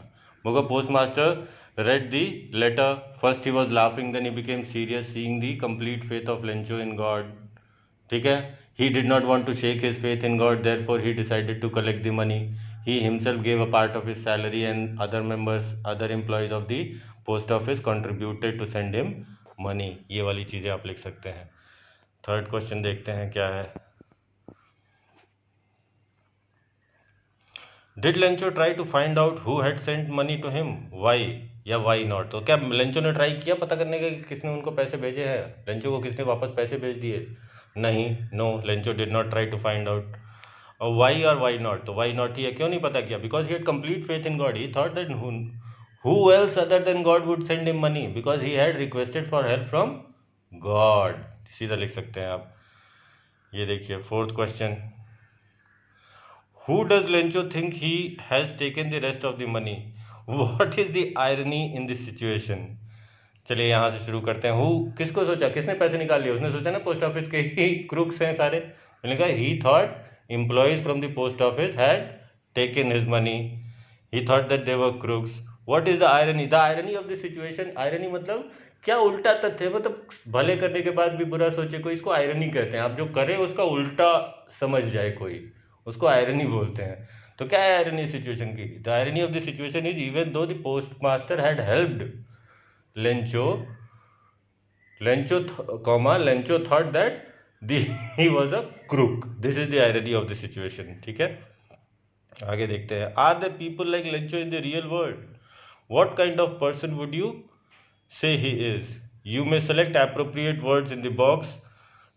मगर post master read the letter. First he was laughing, then he became serious, seeing the complete faith of Lencho in God. ठीक है, he did not want to shake his faith in God, therefore he decided to collect the money. He himself gave a part of his salary and other employees of the post office contributed to send him money. ये वाली चीज़ें आप लिख सकते हैं। थर्ड क्वेश्चन देखते हैं क्या है। Did Lencho try to find out who had sent money to him? Why या why not? तो क्या लेंचो ने ट्राई किया पता करने का कि किसने उनको पैसे भेजे हैं, लेंचो को किसने वापस पैसे भेज दिए? नहीं, no, Lencho did not try to find out. और वाई और वाई नॉट, तो वाई नॉट ही क्यों नहीं पता किया? Because he had complete faith in God, he thought that who else other than God would send him money, because he had requested for help from God. सीधा लिख सकते हैं आप। ये देखिए fourth question, Who does Lencho think he has taken the rest of the money? What is the irony in this situation? चलिए यहाँ से शुरू करते हैं। Who, किसको सोचा, किसने पैसे निकाल लिए? उसने सोचा ना पोस्ट ऑफिस के ही क्रूक्स हैं सारे। मैंने कहा he thought employees from the post office had taken his money. He thought that they were crooks. What is the irony? The irony of the situation. Irony मतलब क्या उल्टा तथ्य, मतलब भले करने के बाद भी बुरा सोचे कोई, इसको आयरनी कहते हैं। आप जो करे उसका उल्टा समझ जाए कोई, उसको आयरनी बोलते हैं। तो क्या है आयरनी सिचुएशन की? The irony of the situation is even though the post master had helped Lencho thought that he was a crook. This is the irony of the situation, ठीक है। आगे देखते हैं। Are the people like Lencho in the real world? What kind of person would you say he is? You may select appropriate words in the box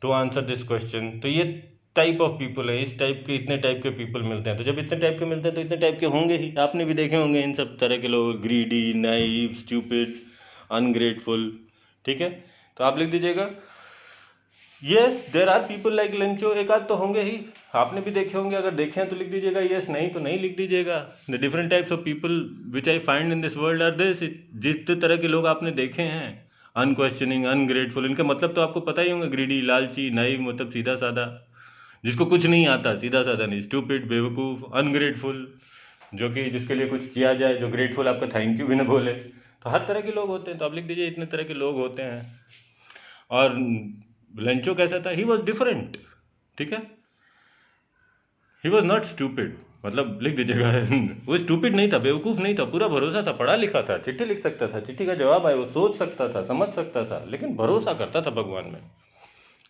to answer this question. तो ये टाइप ऑफ पीपल है, इस टाइप के, इतने टाइप के पीपल मिलते हैं। तो जब इतने टाइप के मिलते हैं तो इतने टाइप के होंगे ही, आपने भी देखे होंगे इन सब तरह के लोग, ग्रीडी, नाइव, स्टूपिड, अनग्रेटफुल, ठीक है। तो आप लिख दीजिएगा yes there are people like Lencho, एक आध तो होंगे ही, आपने भी देखे होंगे, अगर देखे हैं तो लिख दीजिएगा यस, नहीं तो नहीं लिख दीजिएगा। The different types of people which I find in this world are this, जिस तरह के लोग आपने देखे हैं, अनक्वेश्चनिंग, अनग्रेटफुल, इनके मतलब तो आपको पता ही होंगे, ग्रीडी, लालची, नाइव मतलब सीधा साधा, जिसको कुछ नहीं आता, सीधा साधा नहीं, स्टूपिड, बेवकूफ़, अनग्रेटफुल, जो कि जिसके लिए कुछ किया जाए, जो ग्रेटफुल आपका थैंक यू भी ना बोले। तो हर तरह के लोग होते हैं। तो आप लिख दीजिए इतने तरह के लोग होते हैं। और लेंचो कैसा था? ही वॉज डिफरेंट, ठीक है। ही वॉज नॉट स्टूपिड, मतलब लिख दीजिएगा वो स्टूपिड नहीं था, बेवकूफ़ नहीं था, पूरा भरोसा था, पढ़ा लिखा था, चिट्ठी लिख सकता था, चिट्ठी का जवाब आए वो सोच सकता था, समझ सकता था, लेकिन भरोसा करता था भगवान में।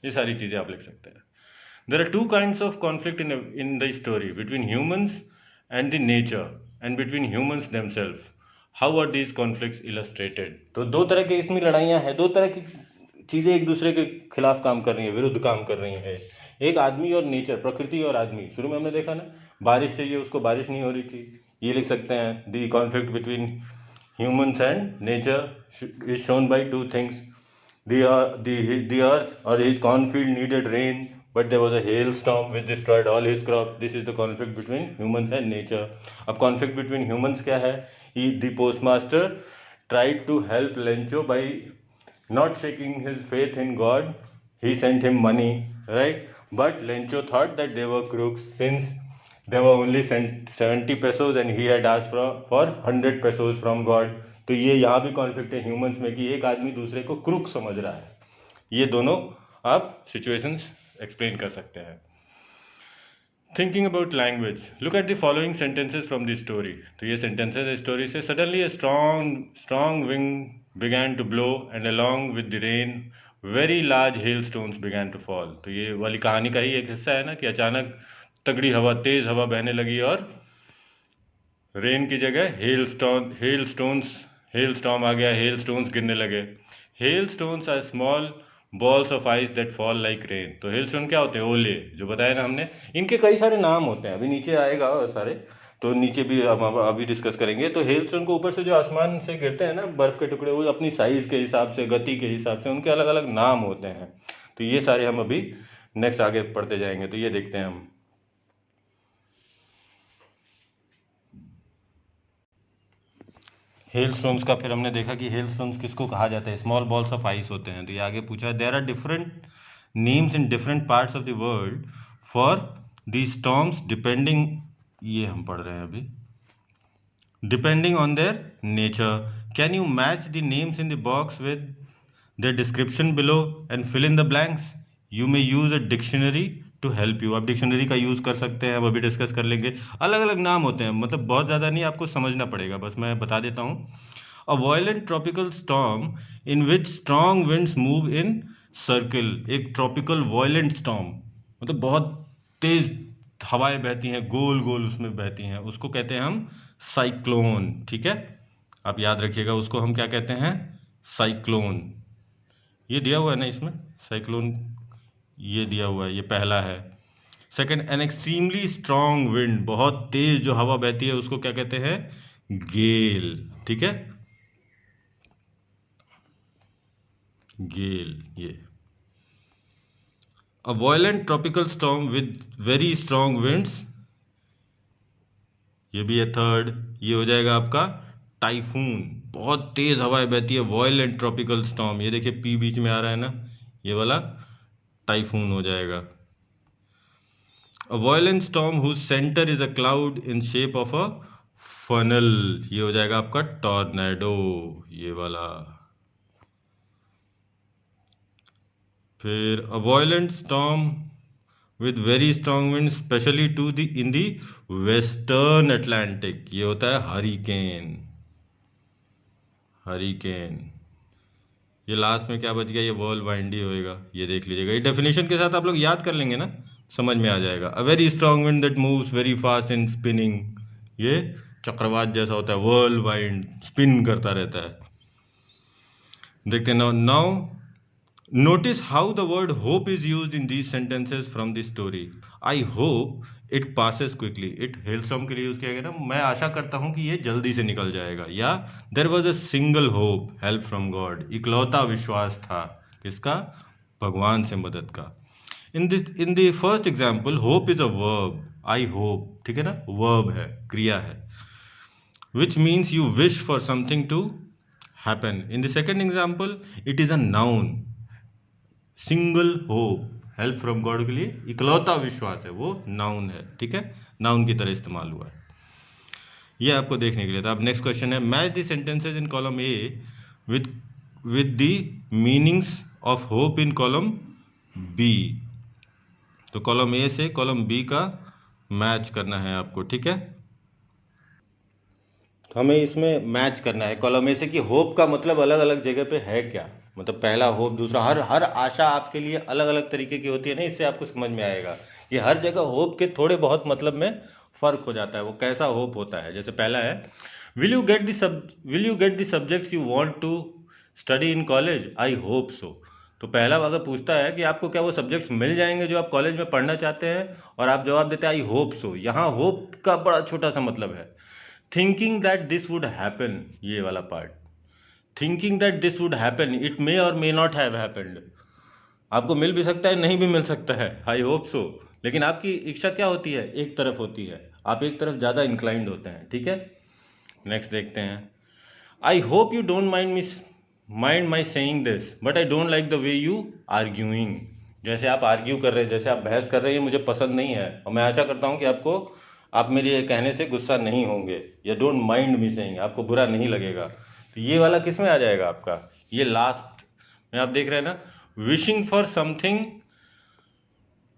ये सारी चीज़ें आप लिख सकते हैं। There are two kinds of conflict in the story between humans and the nature. and between humans themselves. How are these conflicts illustrated? तो दो तरह के इसमें लड़ाइयाँ हैं, दो तरह की चीज़ें एक दूसरे के खिलाफ काम कर रही हैं, विरुद्ध काम कर रही हैं। एक आदमी और नेचर, प्रकृति और आदमी। शुरू में हमने देखा ना, बारिश चाहिए उसको, बारिश नहीं हो रही थी। ये लिख सकते हैं, the conflict between humans and nature is shown by two things. The earth or his cornfield needed rain, but there was a hailstorm which destroyed all his crops. This is the conflict between humans and nature. अब conflict between humans क्या है? The postmaster tried to help Lencho by not shaking his faith in God. He sent him money, right? But Lencho thought that they were crooks, since they were only sent 70 pesos and he had asked for 100 pesos from God. तो ये यहाँ भी कॉन्फ्लिक्ट है ह्यूमंस में कि एक आदमी दूसरे को क्रूक समझ रहा है। ये दोनों आप सिचुएशंस एक्सप्लेन कर सकते हैं। Thinking about language, look at the following sentences from the story. तो ये सेंटेंसेस स्टोरी से, suddenly a strong wind began to blow and along with the rain very large hailstones began to fall। तो ये वाली कहानी का ही एक हिस्सा है ना कि अचानक तगड़ी हवा, तेज हवा बहने लगी और रेन की जगह हेलस्टॉर्म आ गया, हेलस्टोन्स गिरने लगे। Hailstones are small balls of ice that fall like rain. तो हेलस्टोन क्या होते हैं? ओले, जो बताया ना हमने। इनके कई सारे नाम होते हैं, अभी नीचे आएगा और सारे, तो नीचे भी हम अभी डिस्कस करेंगे। तो हेलस्टोन को ऊपर से जो आसमान से गिरते हैं ना बर्फ़ के टुकड़े, वो अपनी साइज़ के हिसाब से, गति के हिसाब से उनके अलग अलग नाम होते हैं। तो ये सारे हम अभी नेक्स्ट आगे पढ़ते जाएंगे। तो ये देखते हैं हम। हेलस्टोन्स का फिर हमने देखा कि हेलस्टोन्स किसको कहा जाता है, स्मॉल बॉल्स ऑफ आइस होते हैं। तो ये आगे पूछा है, there are different names in different parts of the world for the storms depending, ये हम पढ़ रहे हैं अभी, depending on their nature. Can you match the names in the box with the description below and fill in the blanks. You may use a dictionary to help you. आप डिक्शनरी का यूज़ कर सकते हैं, हम अभी डिस्कस कर लेंगे। अलग अलग नाम होते हैं, मतलब बहुत ज़्यादा नहीं, आपको समझना पड़ेगा, बस मैं बता देता हूँ। अ violent tropical storm in which strong winds move in circle. एक ट्रॉपिकल वायलेंट स्टॉर्म मतलब बहुत तेज हवाएं बहती हैं, गोल गोल उसमें बहती हैं, उसको कहते हैं हम साइक्लोन। ठीक है, आप याद रखिएगा, उसको हम क्या कहते हैं? साइक्लोन। ये दिया हुआ है ना इसमें, साइक्लोन ये दिया हुआ है, ये पहला है। Second, an extremely strong wind, बहुत तेज जो हवा बहती है उसको क्या कहते हैं? गेल। ठीक है, गेल। ये अ violent tropical storm with very strong winds, ये भी है थर्ड। ये हो जाएगा आपका टाइफून, बहुत तेज हवाएं बहती है, वायलेंट ट्रॉपिकल स्टॉर्म। ये देखिए पी बीच में आ रहा है ना, ये वाला टाइफून हो जाएगा। A violent storm whose center is a cloud in shape of a funnel, ये हो जाएगा आपका टॉर्नेडो, ये वाला। फिर a violent storm with very strong winds especially to the in the western Atlantic, ये होता है हरिकेन। हरिकेन, ये लास्ट में क्या बच गया? ये व्हर्लवाइंड ही होएगा, ये देख लीजिएगा। ये डेफिनेशन के साथ आप लोग याद कर लेंगे ना, समझ में आ जाएगा। A very strong wind that moves very fast in spinning, ये चक्रवात जैसा होता है, व्हर्लवाइंड स्पिन करता रहता है। देखते हैं now notice how the word hope is used in these sentences from the story. I hope it passes quickly, it hailstorm के लिए यूज किया गया ना, मैं आशा करता हूं कि ये जल्दी से निकल जाएगा। या there was a single hope, help from God, इकलौता विश्वास था, किसका? भगवान से मदद का। In the first example hope is a verb, I hope, ठीक है ना, वर्ब है, क्रिया है, which means you wish for something to happen. In the second example it is a noun, single hope, help from God के लिए इकलौता विश्वास है, वो नाउन है। ठीक है, नाउन की तरह इस्तेमाल हुआ है, ये आपको देखने के लिए था। अब नेक्स्ट क्वेश्चन है, match the sentences in column A with the meanings of hope in column B. तो कॉलम ए से कॉलम बी का मैच करना है आपको। ठीक है, तो हमें इसमें मैच करना है कॉलम ए से कि होप का मतलब अलग अलग जगह पे है क्या, मतलब पहला होप, दूसरा, हर हर आशा आपके लिए अलग अलग तरीके की होती है ना, इससे आपको समझ में आएगा कि हर जगह होप के थोड़े बहुत मतलब में फर्क हो जाता है, वो कैसा होप होता है। जैसे पहला है, will you get the subjects you want to study in college, I hope so. तो पहला अगर पूछता है कि आपको क्या वो सब्जेक्ट्स मिल जाएंगे जो आप कॉलेज में पढ़ना चाहते हैं, और आप जवाब देते हैं आई होप सो, यहाँ होप का बड़ा छोटा सा मतलब है। Thinking that this would happen, ये वाला part, thinking that this would happen, it may और मे नॉट हैव हैपेंड, आपको मिल भी सकता है, नहीं भी मिल सकता है, आई होप सो। लेकिन आपकी इच्छा क्या होती है, एक तरफ होती है, आप एक तरफ ज़्यादा इंक्लाइंड होते हैं, ठीक है। नेक्स्ट देखते हैं, I hope you don't mind my saying this but I don't like the way you arguing. जैसे आप आर्ग्यू कर रहे हैं, जैसे आप बहस कर रहे हैं, ये मुझे पसंद नहीं है, और मैं आशा करता हूँ कि आप मेरे ये कहने से गुस्सा नहीं होंगे, या डोंट माइंड मी सेइंग, आपको बुरा नहीं लगेगा। तो ये वाला किस में आ जाएगा आपका, ये लास्ट में आप देख रहे हैं ना, wishing for something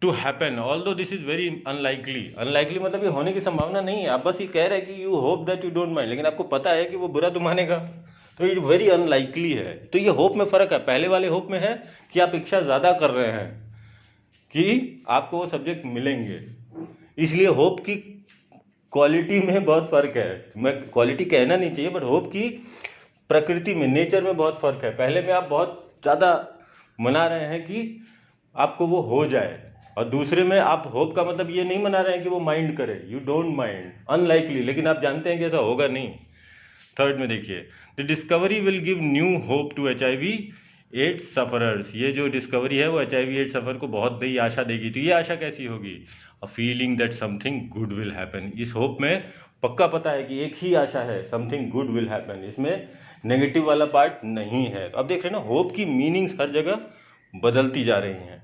to happen although this is very unlikely. Unlikely मतलब ये होने की संभावना नहीं है, आप बस ये कह रहे हैं कि you hope that you don't mind, लेकिन आपको पता है कि वो बुरा तो मानेगा, तो ये वेरी अनलाइकली है। तो ये होप में फ़र्क है, पहले वाले होप में है कि आप इच्छा ज़्यादा कर रहे हैं कि आपको वो सब्जेक्ट मिलेंगे, इसलिए होप की क्वालिटी में बहुत फ़र्क है। मैं क्वालिटी कहना नहीं चाहिए, बट होप की प्रकृति में, नेचर में बहुत फ़र्क है। पहले में आप बहुत ज़्यादा मना रहे हैं कि आपको वो हो जाए, और दूसरे में आप होप का मतलब ये नहीं मना रहे हैं कि वो माइंड करे, यू डोंट माइंड, अनलाइकली, लेकिन आप जानते हैं कि ऐसा होगा नहीं। थर्ड में देखिए, the discovery will give new hope to HIV/AIDS sufferers. ये जो डिस्कवरी है वो HIV/AIDS सफर को बहुत नई आशा देगी। तो ये आशा कैसी होगी, a feeling that something good will happen. इस होप में पक्का पता है कि एक ही आशा है, समथिंग गुड विल हैपन, इसमें नेगेटिव वाला पार्ट नहीं है। तो अब देख रहे हैं ना, होप की मीनिंग्स हर जगह बदलती जा रही हैं।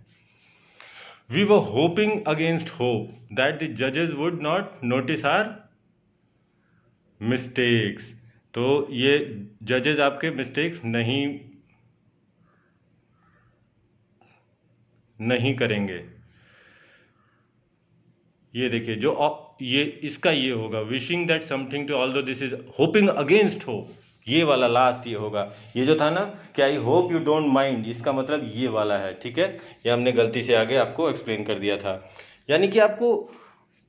We were hoping against hope that the judges would not notice our mistakes. तो ये जजेस आपके मिस्टेक्स नहीं करेंगे। ये देखिए, जो ये इसका ये होगा, wishing that something to although this is hoping against hope, ये वाला लास्ट ये होगा। ये जो था ना कि I hope you don't mind, इसका मतलब ये वाला है, ठीक है। ये हमने गलती से आगे आपको एक्सप्लेन कर दिया था। यानी कि आपको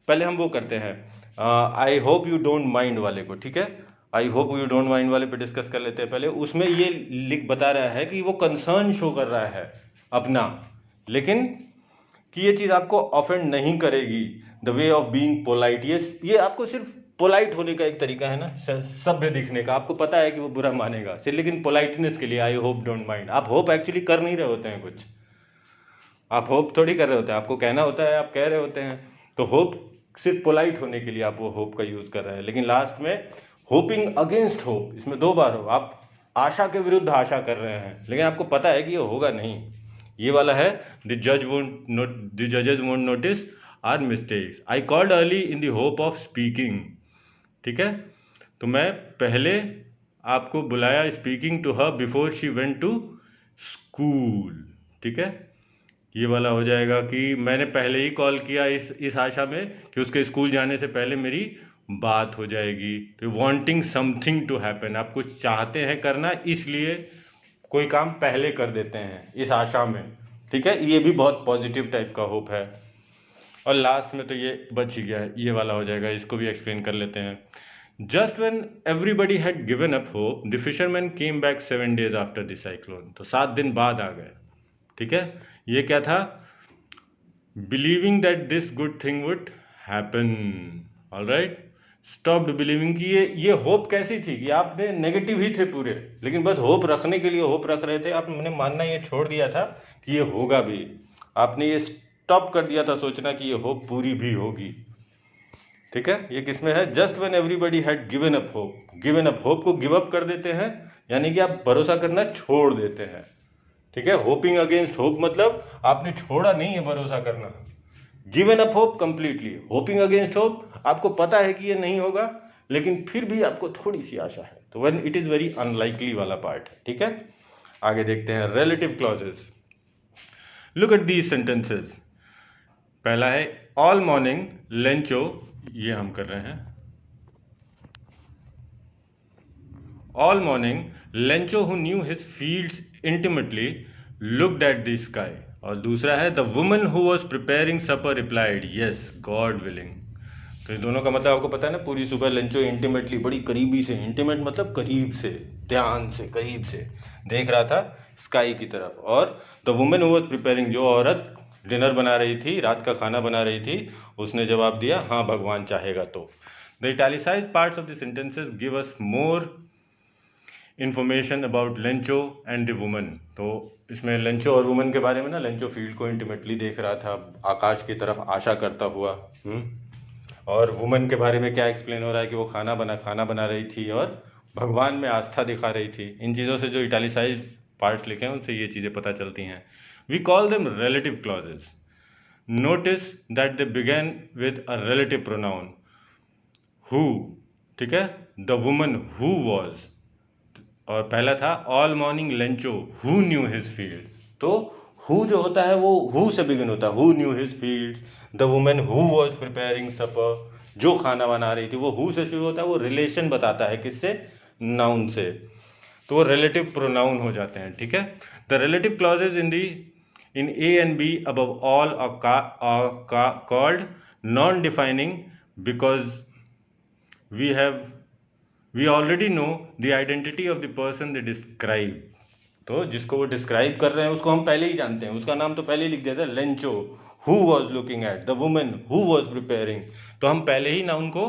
पहले हम वो करते हैं I hope you don't mind वाले को, ठीक है, I hope you don't mind वाले पे डिस्कस कर लेते हैं पहले। उसमें ये बता रहा है कि वो कंसर्न शो कर रहा है अपना, लेकिन कि ये चीज़ आपको ऑफेंड नहीं करेगी। The way of being polite, ये आपको सिर्फ पोलाइट होने का एक तरीका है ना, सभ्य दिखने का। आपको पता है कि वो बुरा मानेगा सिर्फ, लेकिन पोलाइटनेस के लिए आई होप डोंट माइंड। आप होप एक्चुअली कर नहीं रहे होते हैं कुछ, आप होप थोड़ी कर रहे होते हैं, आपको कहना होता है, आप कह रहे होते हैं। तो होप सिर्फ पोलाइट होने के लिए आप वो होप का यूज़ कर रहे हैं। लेकिन लास्ट में होपिंग अगेंस्ट होप, इसमें दो बार हो, आप आशा के विरुद्ध आशा कर रहे हैं, लेकिन आपको पता है कि ये होगा नहीं। ये वाला है द जजेस won't notice our mistakes. I called early in the hope of speaking, ठीक है। तो मैं पहले आपको बुलाया, speaking to her before she went to school, ठीक है। ये वाला हो जाएगा कि मैंने पहले ही कॉल किया इस आशा में कि उसके स्कूल जाने से पहले मेरी बात हो जाएगी। तो वांटिंग समथिंग टू हैपन, आप कुछ चाहते हैं करना, इसलिए कोई काम पहले कर देते हैं इस आशा में, ठीक है। ये भी बहुत पॉजिटिव टाइप का होप है। और लास्ट में तो ये बच ही गया है, ये वाला हो जाएगा, इसको भी एक्सप्लेन कर लेते हैं। Just when everybody had given up hope the fisherman came back 7 days after the cyclone. तो 7 दिन बाद आ गए, ठीक है। ये क्या था, believing that this good thing would happen, alright, stopped believing. कि ये होप कैसी थी कि आपने नेगेटिव ही थे पूरे, लेकिन बस होप रखने के लिए होप रख रहे थे, आपने मानना ये छोड़ दिया था कि ये होगा भी, आपने ये स्टॉप कर दिया था सोचना कि ये होप पूरी भी होगी, ठीक है। ये किसमें है, just when everybody had given up hope. Given up, hope को गिव अप कर देते हैं, यानी कि आप भरोसा करना छोड़ देते हैं, ठीक है। होपिंग अगेंस्ट होप मतलब आपने छोड़ा नहीं है भरोसा करना। Given up hope completely. Hopping against hope, आपको पता है कि ये नहीं होगा, लेकिन फिर भी आपको थोड़ी सी आशा है, तो when it is very unlikely वाला पार्ट है, ठीक है। आगे देखते हैं relative clauses. Look at these sentences. पहला है ऑल मॉर्निंग लेंचो, ये हम कर रहे हैं, all morning Lencho who knew his fields intimately looked at the sky. और दूसरा है the woman who was preparing supper replied yes God willing. तो ये दोनों का मतलब आपको पता है ना, पूरी सुबह लेंचो इंटीमेटली, बड़ी करीबी से, इंटीमेट मतलब करीब से, ध्यान से, करीब से देख रहा था स्काई की तरफ। और the women who was preparing, जो औरत डिनर बना रही थी, रात का खाना बना रही थी, उसने जवाब दिया, हाँ भगवान चाहेगा तो। The italicised parts of the sentences give us more information about Lencho and the woman. तो इसमें लेंचो और वुमन के बारे में ना, लेंचो फील्ड को इंटीमेटली देख रहा था, आकाश की तरफ आशा करता हुआ। और वुमन के बारे में क्या एक्सप्लेन हो रहा है कि वो खाना बना रही थी और भगवान में आस्था दिखा रही थी। इन चीज़ों से जो इटैलिसाइज पार्ट्स लिखे हैं उनसे ये चीज़ें पता चलती हैं। We call them relative clauses. Notice that they begin with a relative pronoun who, ठीक है। द वुमन हु वॉज, और पहला था all morning Lencho who knew his fields. तो हु जो होता है वो हु से बिगिन होता है, who knew his fields. The women who was preparing supper, जो खाना बना रही थी, वो हु से शुरू होता है, वो रिलेशन बताता है किससे, नाउन से, तो वो रिलेटिव प्रोनाउन हो जाते हैं, ठीक है। The relative clauses in A and B above all are called non defining because we already know the identity of the person they describe. तो जिसको वो डिस्क्राइब कर रहे हैं उसको हम पहले ही जानते हैं, उसका नाम तो पहले ही लिख दिया था, Lencho who was looking at the women who was preparing. तो हम पहले ही नाउन को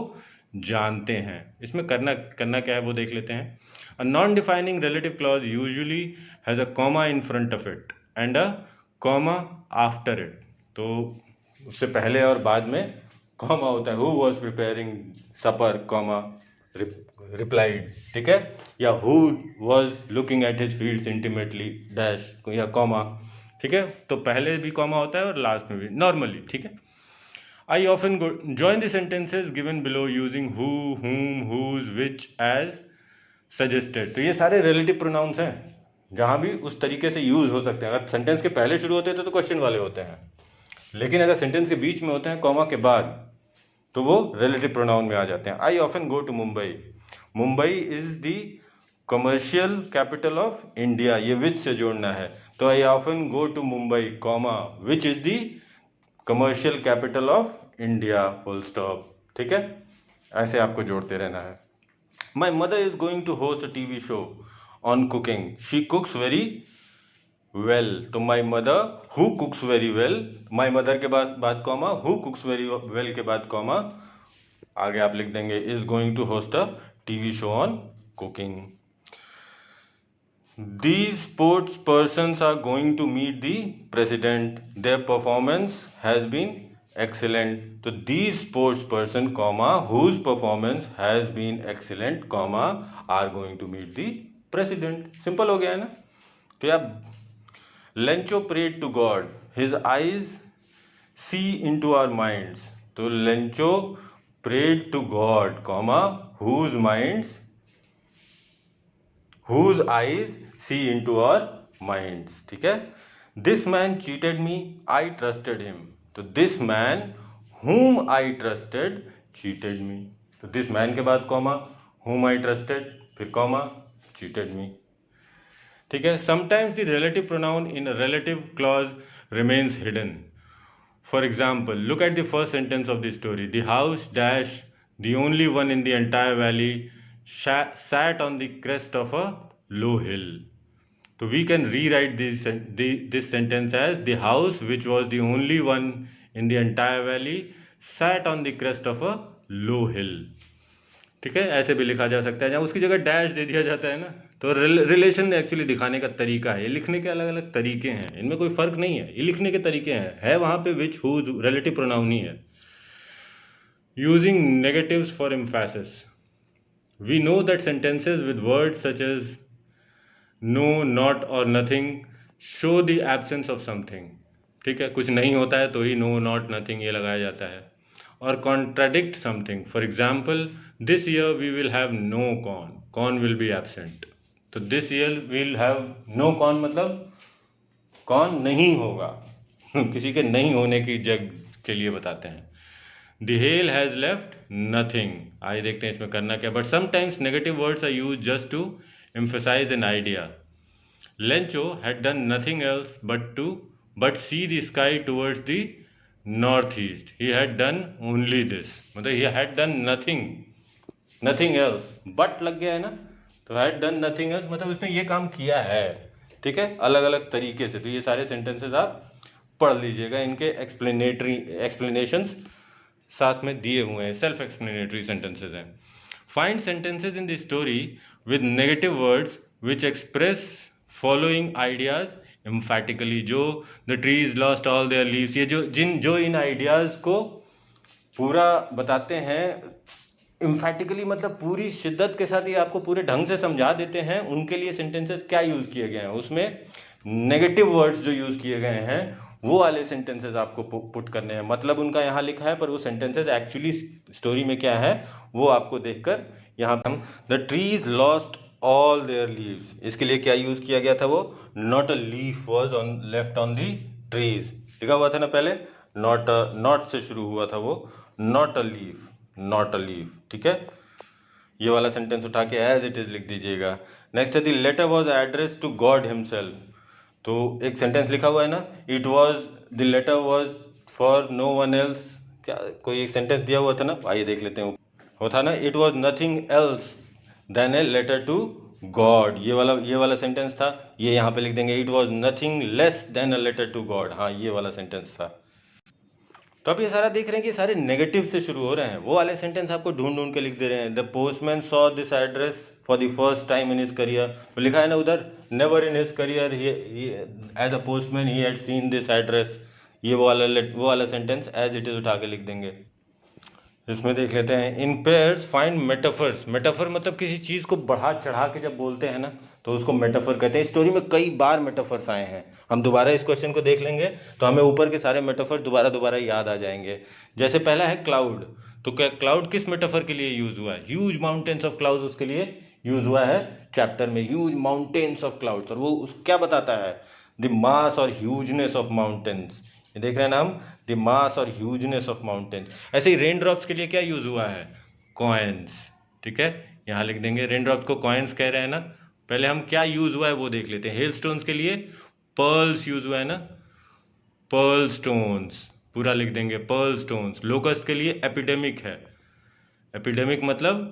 जानते हैं। इसमें करना क्या है वो देख लेते हैं। A non defining relative clause usually has a comma in front of it and a comma after it. तो उससे पहले और बाद में कॉमा होता है, who was preparing supper comma replied, ठीक है। या who was looking at his fields intimately dash या कॉमा, ठीक है। तो पहले भी कॉमा होता है और लास्ट में भी नॉर्मली, ठीक है। I often join the sentences given below using who, हुम, हुज, विच एज सजेस्टेड। तो ये सारे रिलेटिव प्रोनाउंस हैं, जहाँ भी उस तरीके से यूज हो सकते हैं। अगर सेंटेंस के पहले शुरू होते हैं तो क्वेश्चन वाले होते हैं, लेकिन अगर सेंटेंस के बीच में होते हैं कॉमा के बाद तो वो रिलेटिव प्रोनाउन में आ जाते हैं। I often go to Mumbai, Mumbai is the commercial capital of India, ये विच से जोड़ना है। तो I often go to Mumbai comma which is the commercial capital of India, full stop, ठीक है। ऐसे आपको जोड़ते रहना है। My mother is going to host a TV show on cooking, she cooks very well. तो my mother who cooks very well, my mother के बाद comma, who cooks very well के बाद कॉमा, आगे आप लिख देंगे is going to host a TV show on cooking. These sports persons are going to meet the president. Their performance has been excellent. तो these sports person, comma, whose performance has been excellent, comma, are going to meet the president. Simple हो गया है ना। तो आप Lencho prayed to God. His eyes see into our minds. तो Lencho prayed to God, comma, whose eyes see into our minds, ठीक है। This man cheated me, I trusted him. तो this man whom I trusted cheated me. तो this man के बाद कॉमा, whom I trusted, फिर कॉमा, cheated me, ठीक है। Sometimes the relative pronoun in a relative clause remains hidden. For example, look at the first sentence of the story. The house dash, the only one in the entire valley, sat on the crest of a low hill. So we can rewrite this sentence as the house which was the only one in the entire valley sat on the crest of a low hill, ठीक है। ऐसे भी लिखा जा सकता है, जहाँ उसकी जगह डैश दे दिया जाता है ना। तो रिलेशन एक्चुअली दिखाने का तरीका है, ये लिखने के अलग अलग तरीके हैं, इनमें कोई फर्क नहीं है, ये लिखने के तरीके हैं, है वहाँ पे विच, हु, रिलेटिव प्रोनाउन ही है। Using negatives for emphasis, we know that sentences with words such as no, not और nothing show the absence of something, ठीक है। कुछ नहीं होता है तो ही नो, नॉट, नथिंग ये लगाया जाता है। और contradict something, for example this year we will have no corn, corn will be absent. तो this year will have no corn मतलब कॉर्न नहीं होगा किसी के नहीं होने की जग के लिए बताते हैं। The hail has left nothing, आइए देखते हैं इसमें करना क्या। But sometimes negative words are use just to emphasize an idea. Lencho had done nothing else but see the sky towards the north east, he had done only this, मतलब he had done nothing else, but लग गया है ना, तो हैड डन नथिंग एल्स मतलब उसने ये काम किया है। ठीक है, अलग अलग तरीके से। तो ये सारे सेंटेंसेस आप पढ़ लीजिएगा, इनके एक्सप्लेनेशंस साथ में दिए हुए हैं, सेल्फ एक्सप्लेनेटरी सेंटेंसेस हैं। Find sentences in the story with negative words which express following ideas emphatically. जो the trees lost all their leaves, ये जो इन आइडियाज को पूरा बताते हैं इम्फैटिकली, मतलब पूरी शिद्दत के साथ, ये आपको पूरे ढंग से समझा देते हैं, उनके लिए सेंटेंसेस क्या यूज़ किए गए हैं, उसमें नेगेटिव वर्ड्स जो यूज़ किए गए हैं वो वाले सेंटेंसेस आपको पुट करने हैं। मतलब उनका यहाँ लिखा है, पर वो सेंटेंसेस एक्चुअली स्टोरी में क्या है वो आपको देखकर यहाँ पर हम the trees lost all their leaves, इसके लिए क्या यूज़ किया गया था, वो not a leaf was on left on the trees, लिखा हुआ था ना पहले, नॉट से शुरू हुआ था वो, not a leaf, not a leaf. ठीक है, ये वाला सेंटेंस उठा के एज इट इज लिख दीजिएगा। नेक्स्ट है the letter was address to God himself, तो एक सेंटेंस लिखा हुआ है ना, it was the letter was for no one else, क्या कोई एक सेंटेंस दिया हुआ था ना, आइए देख लेते हैं, वो था ना, it was nothing else than a letter to God, ये वाला सेंटेंस था, ये यहाँ पे लिख देंगे, it was nothing less than a letter to God, हाँ ये वाला सेंटेंस था। तो आप ये सारा देख रहे हैं कि सारे नेगेटिव से शुरू हो रहे हैं, वो वाले सेंटेंस आपको ढूंढ ढूंढ के लिख दे रहे हैं। The postman saw this address for the first time in his career, तो लिखा है ना उधर, never in his career as a postman he had seen this address, ये वो वाला सेंटेंस एज इट इज उठा के लिख देंगे। इसमें देख लेते हैं, इन पेयर्स फाइंड मेटाफर्स, मेटाफर मतलब किसी चीज़ को बढ़ा चढ़ा के जब बोलते हैं ना तो उसको मेटाफर कहते हैं। स्टोरी में कई बार मेटाफर्स आए हैं, हम दोबारा इस क्वेश्चन को देख लेंगे तो हमें ऊपर के सारे मेटाफर दोबारा दोबारा याद आ जाएंगे। जैसे पहला है क्लाउड, तो क्या क्लाउड किस मेटाफर के लिए यूज हुआ है, ह्यूज माउंटेन्स ऑफ क्लाउड उसके लिए यूज हुआ है चैप्टर में, ह्यूज माउंटेन्स ऑफ क्लाउड्स, और वो क्या बताता है, द मास और ह्यूजनेस ऑफ माउंटेन्स, ये देख रहे हैं ना हम, द मास और ह्यूजनेस ऑफ माउंटेन्स। ऐसे ही रेन ड्रॉप्स के लिए क्या यूज हुआ है, कॉइन्स। ठीक है, यहाँ लिख देंगे, रेन ड्रॉप्स को कॉइन्स कह रहे हैं ना, पहले हम क्या यूज हुआ है वो देख लेते हैं। हेल स्टोन्स के लिए पर्ल्स यूज हुआ है ना, पर्ल स्टोन्स, पूरा लिख देंगे पर्ल स्टोन्स। लोकस्ट के लिए एपिडेमिक है, एपिडेमिक मतलब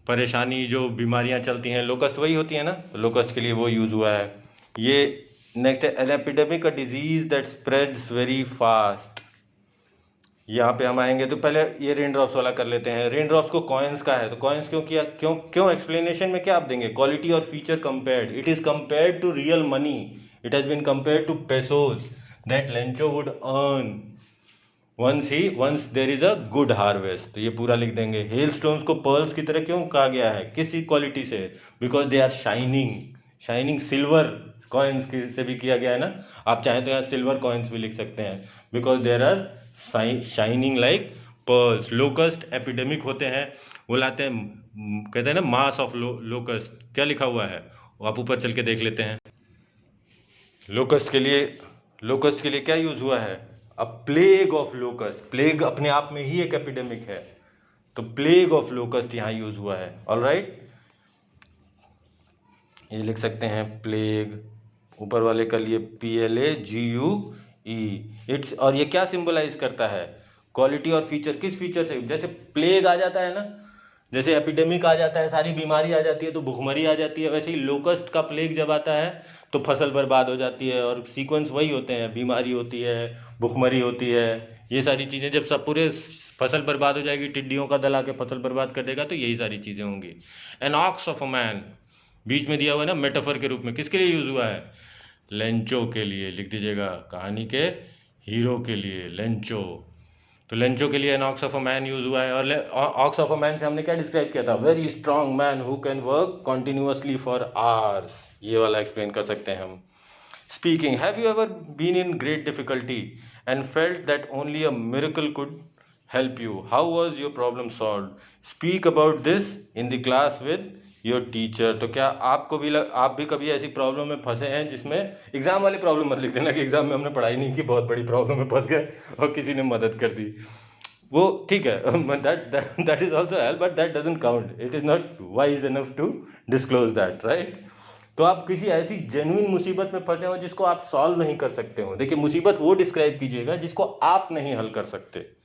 परेशानी, जो बीमारियां चलती हैं लोकस्ट वही होती है ना, लोकस्ट के लिए वो यूज हुआ है। ये नेक्स्ट है, an epidemic a disease that spreads very fast, यहाँ पे हम आएंगे तो पहले ये रेन ड्रॉप्स वाला कर लेते हैं। रेन ड्रॉप्स को कॉइन्स का है, तो कॉइन्स क्यों किया, क्यों क्यों एक्सप्लेनेशन में क्या आप देंगे, क्वालिटी और feature compared, it is compared to real money, it has been compared to pesos that Lencho would earn once there is a good harvest, तो ये पूरा लिख देंगे। हेल स्टोन्स को पर्ल्स की तरह क्यों कहा गया है, किसी क्वालिटी से, because they are shining, shining silver coins से भी किया गया है ना, आप चाहें तो यहाँ सिल्वर कॉइन्स भी लिख सकते हैं, because there are shining like pearls. Locust epidemic होते हैं, वो लाते हैं, कहते हैं ना मास ऑफ लोकस्ट, क्या लिखा हुआ है वो आप ऊपर चल के देख लेते हैं। लोकस्ट के लिए क्या यूज हुआ है, अ प्लेग ऑफ लोकस्ट, प्लेग अपने आप में ही एक एपिडेमिक है, तो प्लेग ऑफ लोकस्ट यहाँ यूज हुआ है। ऑलराइट, ये लिख सकते हैं प्लेग, ऊपर वाले का लिए PLAGUE, इट्स, और ये क्या सिंबलाइज करता है, क्वालिटी और फीचर, किस फीचर से, जैसे प्लेग आ जाता है ना, जैसे एपिडेमिक आ जाता है, सारी बीमारी आ जाती है तो भुखमरी आ जाती है, वैसे ही लोकस्ट का प्लेग जब आता है तो फसल बर्बाद हो जाती है, और सीक्वेंस वही होते हैं, बीमारी होती है, भुखमरी होती है, ये सारी चीज़ें जब सब पूरे फसल बर्बाद हो जाएगी, टिड्डियों का दल आके फसल बर्बाद कर देगा, तो यही सारी चीज़ें होंगी। An ox of a man, बीच में दिया हुआ है ना मेटाफर के रूप में, किसके लिए यूज हुआ है, लेंचो के लिए, लिख दीजिएगा, कहानी के हीरो के लिए लेंचो, तो लेंचो के लिए N ox of a man use हुआ है। और ऑक्स ऑफ अ मैन से हमने क्या डिस्क्राइब किया था, very strong man who can work continuously for hours, ये वाला एक्सप्लेन कर सकते हैं हम। Speaking, have you ever been in great difficulty and felt that only a miracle could help you, how was your problem solved, speak about this in the class with your teacher। तो क्या आप भी कभी ऐसी प्रॉब्लम में फंसे हैं जिसमें, एग्जाम वाली प्रॉब्लम मत लिख देना कि एग्जाम में हमने पढ़ाई नहीं की, बहुत बड़ी प्रॉब्लम में फंस गए और किसी ने मदद कर दी, वो ठीक है, that is also help, but that doesn't count, it is not wise enough to disclose that, right. तो आप किसी ऐसी जेन्युइन मुसीबत में फंसे हो जिसको आप सॉल्व नहीं कर सकते हो। देखिए, मुसीबत वो डिस्क्राइब कीजिएगा जिसको आप नहीं हल कर सकते।